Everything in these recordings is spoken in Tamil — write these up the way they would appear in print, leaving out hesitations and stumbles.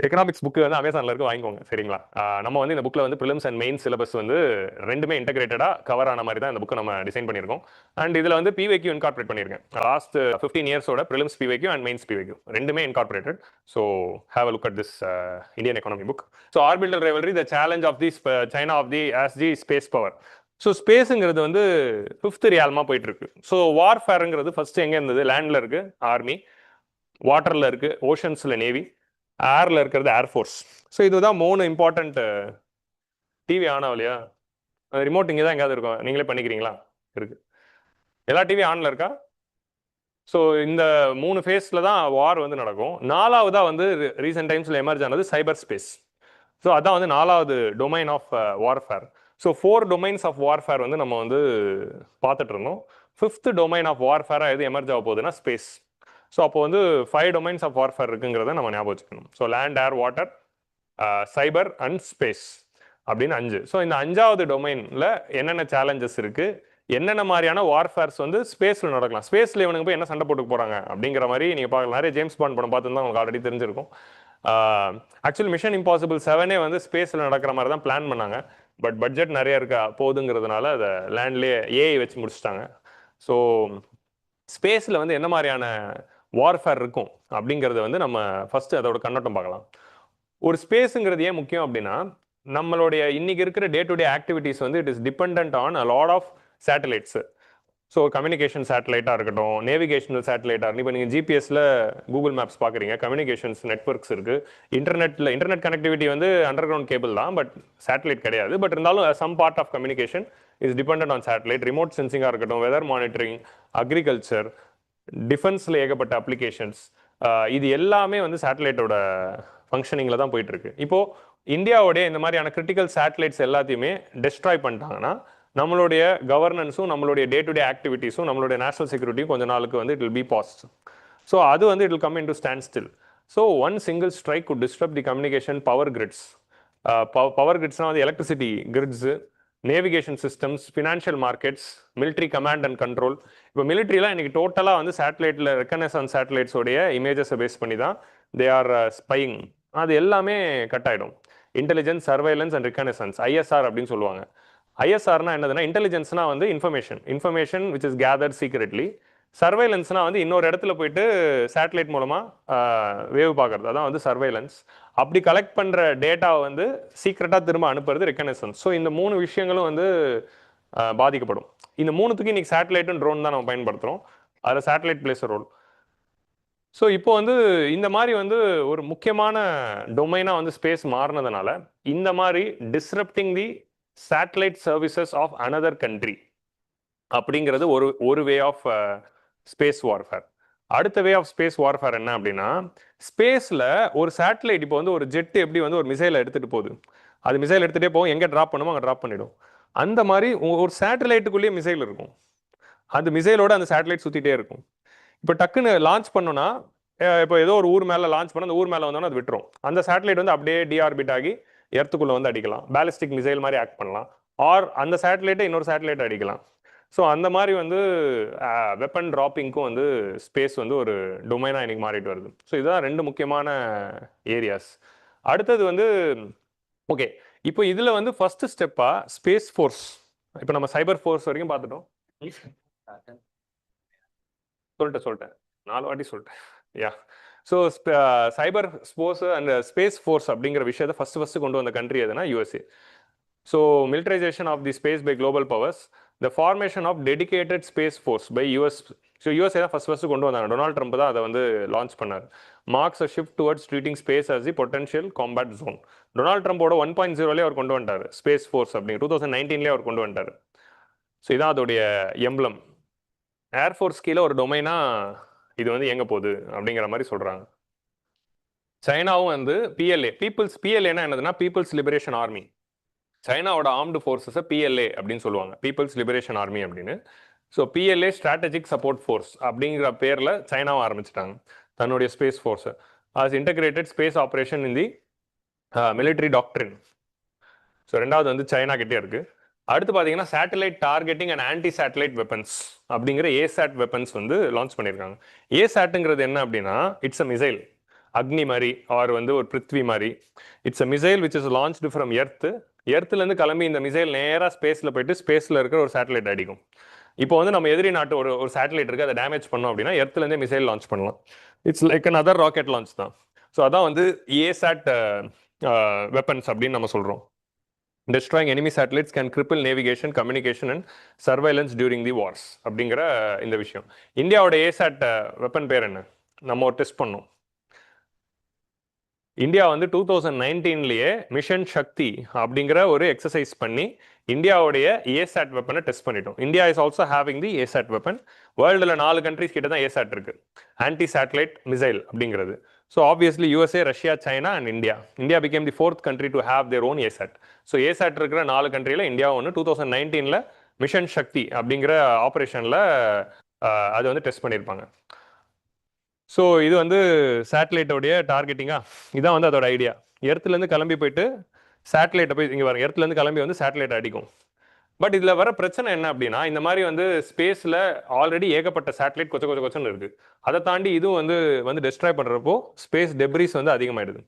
எக்கனாமிக்ஸ் புக்கு வந்து அமேசான்ல இருக்கு, வாங்கிக்கோங்க சரிங்களா. நம்ம வந்து இந்த புக்ல வந்து ப்ரிலிம்ஸ் அண்ட் மெயின் சிலபஸ் வந்து ரெண்டுமே இன்டகிரேட்டடா கவர் ஆன மாதிரி தான் இந்த புக்கை நம்ம டிசைன் பண்ணியிருக்கோம். அண்ட் இதுல வந்து பிவைக்யூ இன்கார்பரேட் பண்ணியிருக்கேன். லாஸ்ட் 15 இயர்ஸோட prelims PYQ and mains PYQ ரெண்டுமே incorporated. So have a look at this Indian economy book. So orbital rivalry the challenge of the China of the as the space power. So ஸ்பேஸுங்கிறது வந்து ஃபிஃப்த் ரியாலமா போயிட்டு இருக்கு. ஸோ வார்ஃபேருங்கிறது ஃபர்ஸ்ட் எங்க இருந்தது? லேண்ட்ல இருக்கு ஆர்மி, வாட்டர்ல இருக்கு ஓஷன்ஸ்ல நேவி, ஏர்ல இருக்கிறது ஏர்ஃபோர்ஸ். ஸோ இதுதான் 3 இம்பார்ட்டன்ட். டிவி ஆன் ஆகலையா? ரிமோட் இங்கே தான் எங்கேயாவது இருக்கும், நீங்களே பண்ணிக்கிறீங்களா? இருக்கு. எல்லா டிவி ஆன்ல இருக்கா? ஸோ இந்த 3 ஃபேஸில் தான் வார் வந்து நடக்கும். 4வதா வந்து ரீசெண்ட் டைம்ஸில் எமர்ஜ் ஆனது சைபர் ஸ்பேஸ். ஸோ அதான் வந்து 4வது domain of warfare. So 4 domains of warfare வந்து நம்ம வந்து பார்த்துட்டு இருந்தோம். 5th டொமைன் ஆஃப் வார்ஃபேராக எது எமர்ஜ் ஆக போகுதுன்னா ஸ்பேஸ். ஸோ அப்போ வந்து 5 டொமைன்ஸ் ஆஃப் வார்ஃபேர் இருக்குங்கிறத நம்ம ஞாபகம் வச்சுக்கணும். So land, air, water, cyber and space அப்படின்னு 5. ஸோ இந்த 5வது டொமைனில் என்னென்ன சேலஞ்சஸ் இருக்கு, என்னென்ன மாதிரியான வார்ஃபேர்ஸ் வந்து ஸ்பேஸில் நடக்கலாம், ஸ்பேஸில் இவனுக்கு போய் என்ன சண்டை போட்டுக்க போகிறாங்க அப்படிங்கிற மாதிரி நீங்கள் பார்க்கலாம். நிறைய ஜேம்ஸ் பாண்ட் படம் பார்த்துருந்தா உங்களுக்கு ஆல்ரெடி தெரிஞ்சிருக்கும். ஆக்சுவலி மிஷன் இம்பாசிபிள் 7 வந்து ஸ்பேஸில் நடக்கிற மாதிரி தான் பிளான் பண்ணாங்க. பட் பட்ஜெட் நிறைய இருக்க போகுதுங்கிறதுனால அதை லேண்ட்லேயே ஏஐ வச்சு முடிச்சிட்டாங்க. ஸோ ஸ்பேஸில் வந்து என்ன மாதிரியான வார்ஃபேர் இருக்கும் அப்படிங்கிறத வந்து நம்ம ஃபர்ஸ்ட் அதோட கண்ணோட்டம் பார்க்கலாம். ஒரு ஸ்பேஸுங்கிறது ஏன் முக்கியம் அப்படின்னா, நம்மளுடைய இன்னைக்கு இருக்கிற டே டு டே ஆக்டிவிட்டிஸ் வந்து it is depend on a lot of satellites. So communication சேட்டலைட்டாக இருக்கட்டும், நேவிகேஷனல் சேட்டலைட்டாக இருக்கு. இப்போ நீங்கள் ஜிபிஎஸ்ல கூகுள் மேப்ஸ் பார்க்குறீங்க, கம்யூனிகேஷன்ஸ் நெட்ஒர்க்ஸ் இருக்கு. இன்டர்நெட் கனெக்டிவிட்டி வந்து அண்டர் கிரவுண்ட் கேபிள் தான், பட் சேட்டலைட் கிடையாது. பட் இருந்தாலும் some part of communication is depend on satellite. Remote சென்சிங்காக இருக்கட்டும், வெதர் மானிட்டரிங், அக்ரிகல்ச்சர், டிஃபென்ஸில் ஏகப்பட்ட அப்ளிகேஷன்ஸ், இது எல்லாமே வந்து சேட்டலைட்டோட ஃபங்க்ஷனிங்கில் தான் போயிட்டு இருக்கு. இப்போ இந்தியாவோடைய இந்த மாதிரியான கிரிட்டிக்கல் சேட்டலைட்ஸ் எல்லாத்தையுமே டெஸ்ட்ராய் பண்ணிட்டாங்கன்னா நம்மளுடைய கவர்னன்ஸும் நம்மளுடைய டே டு டே ஆக்டிவிட்டீஸும் நம்மளுடைய நேஷனல் செக்யூரிட்டியும் கொஞ்ச நாளுக்கு வந்து it will be past. So அது வந்து it will come into standstill. So one single strike could disturb the communication power grids. Power கிரிட்ஸ்னால் வந்து electricity grids, navigation systems, financial markets, military command and control. இப்போ மிலிட்ரிலாம் இன்னைக்கு டோட்டலாக வந்து சேட்டலைட்டில் ரெக்கனேசன்ஸ் சேட்டலைட்ஸோடைய இமேஜஸை பேஸ் பண்ணி தான் தே ஆர் ஸ்பையிங். அது எல்லாமே கட் ஆகிடும். Intelligence, surveillance and reconnaissance, ISR அப்படின்னு சொல்லுவாங்க. ஐஎஸ்ஆர்னா என்னதுன்னா, இன்டெலிஜென்ஸ்னா வந்து information which is gathered secretly. சர்வைலன்ஸ்னா வந்து இன்னொரு இடத்துல போயிட்டு சேட்டலைட் மூலமா வேவ் பார்க்கறது, அதான் வந்து சர்வைலன்ஸ். அப்படி கலெக்ட் பண்ற டேட்டாவை வந்து சீக்ரெட்டா திரும்ப அனுப்புறது ரெக்கனேசன்ஸ். ஸோ இந்த 3 விஷயங்களும் வந்து பாதிக்கப்படும். இந்த 3த்துக்கு இன்னைக்கு சேட்டலைட்டும் ட்ரோன் தான் நம்ம பயன்படுத்துறோம். அதில் சேட்டலைட் பிளேஸ் ரோல். ஸோ இப்போ வந்து இந்த மாதிரி வந்து ஒரு முக்கியமான டொமைனா வந்து ஸ்பேஸ் மாறினதுனால இந்த மாதிரி disrupting the satellite services of another country அப்படிங்கிறது ஒரு வே ஆஃப் ஸ்பேஸ் வார்ஃபேர். அடுத்த வே ஆஃப் ஸ்பேஸ் வார்ஃபேர் என்ன அப்படின்னா, ஸ்பேஸில் ஒரு சேட்டலைட் இப்போ வந்து ஒரு ஜெட் எப்படி வந்து ஒரு மிசைலை எடுத்துகிட்டு போகுது, அது மிசைல் எடுத்துகிட்டே போகும், எங்கே ட்ராப் பண்ணுமோ அங்கே ட்ராப் பண்ணிடும். அந்த மாதிரி ஒரு சேட்டலைட்டுக்குள்ளேயே மிசைல் இருக்கும். அந்த மிசைலோட அந்த சேட்டலைட் சுற்றிட்டே இருக்கும். இப்போ டக்குன்னு லான்ச் பண்ணோன்னா, இப்போ ஏதோ ஒரு ஊர் மேலே லான்ச் பண்ண அந்த ஊர் மேலே வந்தோன்னா அது விட்டுரும். அந்த சேட்டலைட் வந்து அப்படியே டிஆர்பிட் ஆகி எர்த்துக்குள்ளே வந்து அடிக்கலாம். பேலிஸ்டிக் மிசைல் மாதிரி ஆக்ட் பண்ணலாம். ஆர் அந்த சேட்டலைட்டை இன்னொரு சேட்டலைட் அடிக்கலாம். ஸோ அந்த மாதிரி வந்து வெப்பன் ட்ராப்பிங்க்கும் வந்து ஸ்பேஸ் வந்து ஒரு டொமைனாக இன்னைக்கு மாறிட்டு வருது. ஸோ இதுதான் 2 முக்கியமான ஏரியாஸ். அடுத்தது வந்து ஓகே, இப்போ இதில் வந்து ஃபர்ஸ்ட் ஸ்டெப்பாக ஸ்பேஸ் ஃபோர்ஸ். இப்போ நம்ம சைபர் ஃபோர்ஸ் வரைக்கும் பார்த்துட்டோம். சொல்லிட்டேன் 4 வாட்டி சொல்லிட்டேன். Yeah. So cyber forces and space force அப்படிங்கிற விஷயத்தை ஃபர்ஸ்ட் கொண்டு வந்த கண்ட்ரி எதுனா USA. So militarisation of the space by global powers, the formation of dedicated space force by US. So USA தான் ஃபர்ஸ்ட் கொண்டு வந்தாங்க. டொனால்ட் ட்ரம்ப் தான் அதை வந்து லான்ச் பண்ணார். Marks a shift towards treating space as the potential combat zone. Donald ட்ரம்போட 1.0 அவர் கொண்டு வந்துட்டார் ஸ்பேஸ் ஃபோர்ஸ் அப்படிங்க. 2019 அவர் கொண்டு வந்துட்டார். ஸோ இதான் அதோடைய எம்ப்ளம். ஏர்ஃபோர்ஸ் கீழே ஒரு டொமைனா இது வந்து எங்க போகுது அப்படிங்கிற மாதிரி சொல்றாங்க. சைனாவும் வந்து பிஎல்ஏனா என்னதுன்னா பீப்புள்ஸ் லிபரேஷன் ஆர்மி. சைனாவோட ஆர்ம்டு ஃபோர்ஸஸை பிஎல்ஏ அப்படின்னு சொல்லுவாங்க, பீப்புள்ஸ் லிபரேஷன் ஆர்மி அப்படின்னு. So PLA strategic support force அப்படிங்கிற பேரில் சைனாவை ஆரம்பிச்சிட்டாங்க தன்னுடைய ஸ்பேஸ் ஃபோர்ஸை. அது integrated space operation in the military doctrine. So 2வது வந்து சைனா கிட்டே இருக்கு. அடுத்து பார்த்தீங்கன்னா satellite targeting and anti satellite weapons அப்படிங்கிற ஏசாட் வெப்பன்ஸ் வந்து லான்ச் பண்ணியிருக்காங்க. ஏசாட்டுங்கிறது என்ன அப்படின்னா, இட்ஸ் அ மிசைல். அக்னி மாதிரி ஆர் வந்து ஒரு பிருத்வி மாதிரி. It's a missile which is launched from earth. எர்த்துலேருந்து கிளம்பி இந்த மிசைல் நேராக ஸ்பேஸில் போயிட்டு ஸ்பேஸில் இருக்கிற ஒரு சேட்டலைட் அடிக்கும். இப்போ வந்து நம்ம எதிரி நாட்டு ஒரு சேட்டலைட் இருக்குது, அதை டேமேஜ் பண்ணோம் அப்படின்னா எர்த்துலேருந்தே மிசைல் லான்ச் பண்ணலாம். It's like an other rocket launch தான். ஸோ அதான் வந்து ஏசாட் வெப்பன்ஸ் அப்படின்னு நம்ம சொல்கிறோம். Destroying enemy satellites can cripple navigation, communication and surveillance during the wars அப்படிங்கிற இந்த விஷயம். இந்தியாவோட ஏசாட் வெப்பன் பேர் என்ன? நம்ம ஒரு டெஸ்ட் பண்ணோம். இந்தியா வந்து 2019லயே மிஷன் சக்தி அப்படிங்கிற ஒரு எக்ஸசைஸ் பண்ணி இந்தியாவுடைய ஏசாட் வெப்பனை டெஸ்ட் பண்ணிட்டோம். India is also having the ASAT weapon. வேர்ல்டுல 4 கண்ட்ரிஸ் கிட்ட தான் ஏசாட் இருக்கு, ஆன்டி சேட்டலைட் மிசைல் அப்படிங்கிறது. So obviously USA, Russia, China and India. India became the 4th country to have their own ASAT. So ASAT இருக்கிற 4 கண்ட்ரியில் இந்தியா ஒன்று 2019ல மிஷன் சக்தி அப்படிங்கிற ஆப்ரேஷனில் அது வந்து டெஸ்ட் பண்ணியிருப்பாங்க. ஸோ இது வந்து சேட்டலைட்டோடைய டார்கெட்டிங்கா, இதான் வந்து அதோட ஐடியா. எர்த்துலேருந்து கிளம்பி போயிட்டு சேட்டலைட்டை போய் இங்கே வர எர்த்துலேருந்து கிளம்பி வந்து சேட்டலைட் அடிக்கும். பட் இதில் வர பிரச்சனை என்ன அப்படின்னா, இந்த மாதிரி வந்து ஸ்பேஸில் ஆல்ரெடி ஏகப்பட்ட சேட்டலைட் கொச்சன்னு இருக்குது. அதை தாண்டி இதுவும் வந்து டெஸ்ட்ராய் பண்ணுறப்போ ஸ்பேஸ் டெப்ரிஸ் வந்து அதிகமாகிடுது.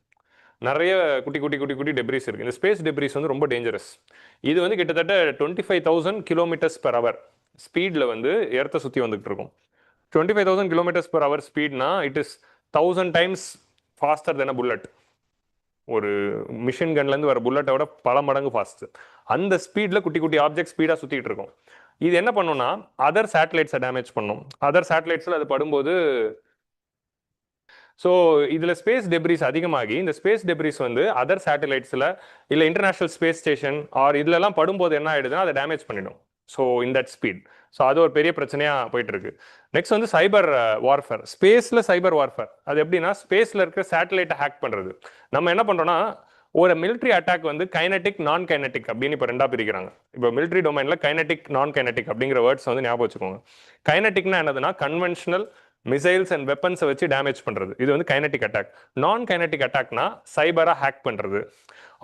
நிறைய குட்டி டெப்ரிஸ் இருக்குது. இந்த ஸ்பேஸ் டெப்ரிஸ் வந்து ரொம்ப டேஞ்சரஸ். இது வந்து கிட்டத்தட்ட 25,000 km/h ஸ்பீடில் வந்து எர்த்தை சுற்றி வந்துகிட்டு இருக்கும். 25,000 km/h ஸ்பீட்னா it is 1000 times faster than a bullet. ஒரு மிஷின் கன்லேருந்து வர புல்லட்டோட பல மடங்கு ஃபாஸ்ட். அந்த ஸ்பீடில் குட்டி ஆப்ஜெக்ட் ஸ்பீடாக சுற்றிட்டு இருக்கும். இது என்ன பண்ணுன்னா அதர் சேட்டலைட்ஸை டேமேஜ் பண்ணும். அதர் சேட்டலைட்ஸில் அது படும்போது ஸோ இதில் ஸ்பேஸ் டெப்ரிஸ் அதிகமாகி இந்த ஸ்பேஸ் டெப்ரிஸ் வந்து அதர் சேட்டலைட்ஸில் இல்லை இன்டர்நேஷ்னல் ஸ்பேஸ் ஸ்டேஷன் ஆர் இதுலலாம் படும்போது என்ன ஆகிடுதுன்னா அதை டேமேஜ் பண்ணிடும். So in that speed. So அது ஒரு பெரிய பிரச்சனையாக போயிட்டு இருக்கு. நெக்ஸ்ட் வந்து சைபர் வார்ஃபேர். ஸ்பேஸில் சைபர் வார்ஃபேர் அது எப்படின்னா ஸ்பேஸில் இருக்கிற சேட்டலைட்டை ஹேக் பண்ணுறது. நம்ம என்ன பண்ணுறோம்னா ஒரு மிலிட்ரி அட்டாக் வந்து கைனட்டிக், நான் கைனட்டிக் அப்படின்னு இப்போ ரெண்டாக பிரிக்கிறாங்க. இப்போ மிலிட்ரி டொமைனில் கைனட்டிக், நான் கைனட்டிக் அப்படிங்கிற வேர்ட்ஸ் வந்து ஞாபகம் வச்சுக்கோங்க. கைனட்டிக்னா என்னதுன்னா கன்வென்ஷனல் மிசைல்ஸ் அண்ட் வெப்பன்ஸை வச்சு டேமேஜ் பண்ணுறது, இது வந்து கைனட்டிக் அட்டாக். நான் கைனட்டிக் அட்டாக்னா சைபராக ஹேக் பண்ணுறது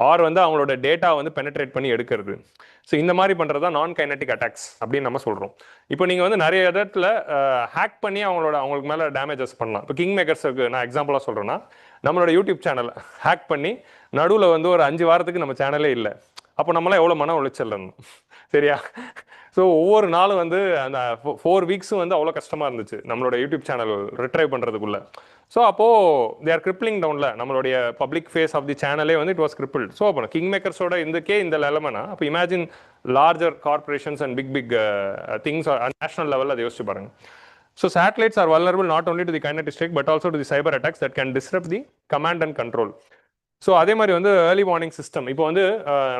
ஆர் வந்து அவங்களோட டேட்டா வந்து பெனட்ரேட் பண்ணி எடுக்கிறது. ஸோ இந்த மாதிரி பண்ணுறது தான் நான் கைனட்டிக் அட்டாக்ஸ் அப்படின்னு நம்ம சொல்கிறோம். இப்போ நீங்கள் வந்து நிறைய இடத்துல ஹேக் பண்ணி அவங்களுக்கு மேலே டேமேஜஸ் பண்ணலாம். இப்போ கிங் மேக்கர்ஸுக்கு நான் எக்ஸாம்பிளாக சொல்கிறேன்னா, நம்மளோட யூடியூப் சேனலை ஹேக் பண்ணி நடுவில் வந்து ஒரு 5 வாரத்துக்கு நம்ம சேனலே இல்லை. அப்போ நம்மளாம் எவ்வளோ மன உளைச்சல் இருந்தோம், சரியா? ஸோ ஒவ்வொரு நாளும் வந்து அந்த 4 வீக்ஸும் வந்து அவ்வளோ கஷ்டமாக இருந்துச்சு நம்மளோட யூடியூப் சேனல் ரிட்ரைவ் பண்ணுறதுக்குள்ள. ஸோ அப்போது தே ஆர் கிரிப்ளிங் டவுனில் நம்மளுடைய பப்ளிக் ஃபேஸ் ஆஃப் தி சேனலே வந்து இட் வாஸ் கிரிப்பிள்ட். ஸோ அப்போ கிங் மேக்கர்ஸோட இந்த லெவல்னா அப்போ imagine larger corporations and big things national லெவலில் அதை யோசிச்சு பாருங்க. So satellites are vulnerable not only to the kinetic strike but also to the cyber attacks that can disrupt the command and control. So அதே மாதிரி வந்து ஏர்லி வார்னிங் சிஸ்டம். இப்போ வந்து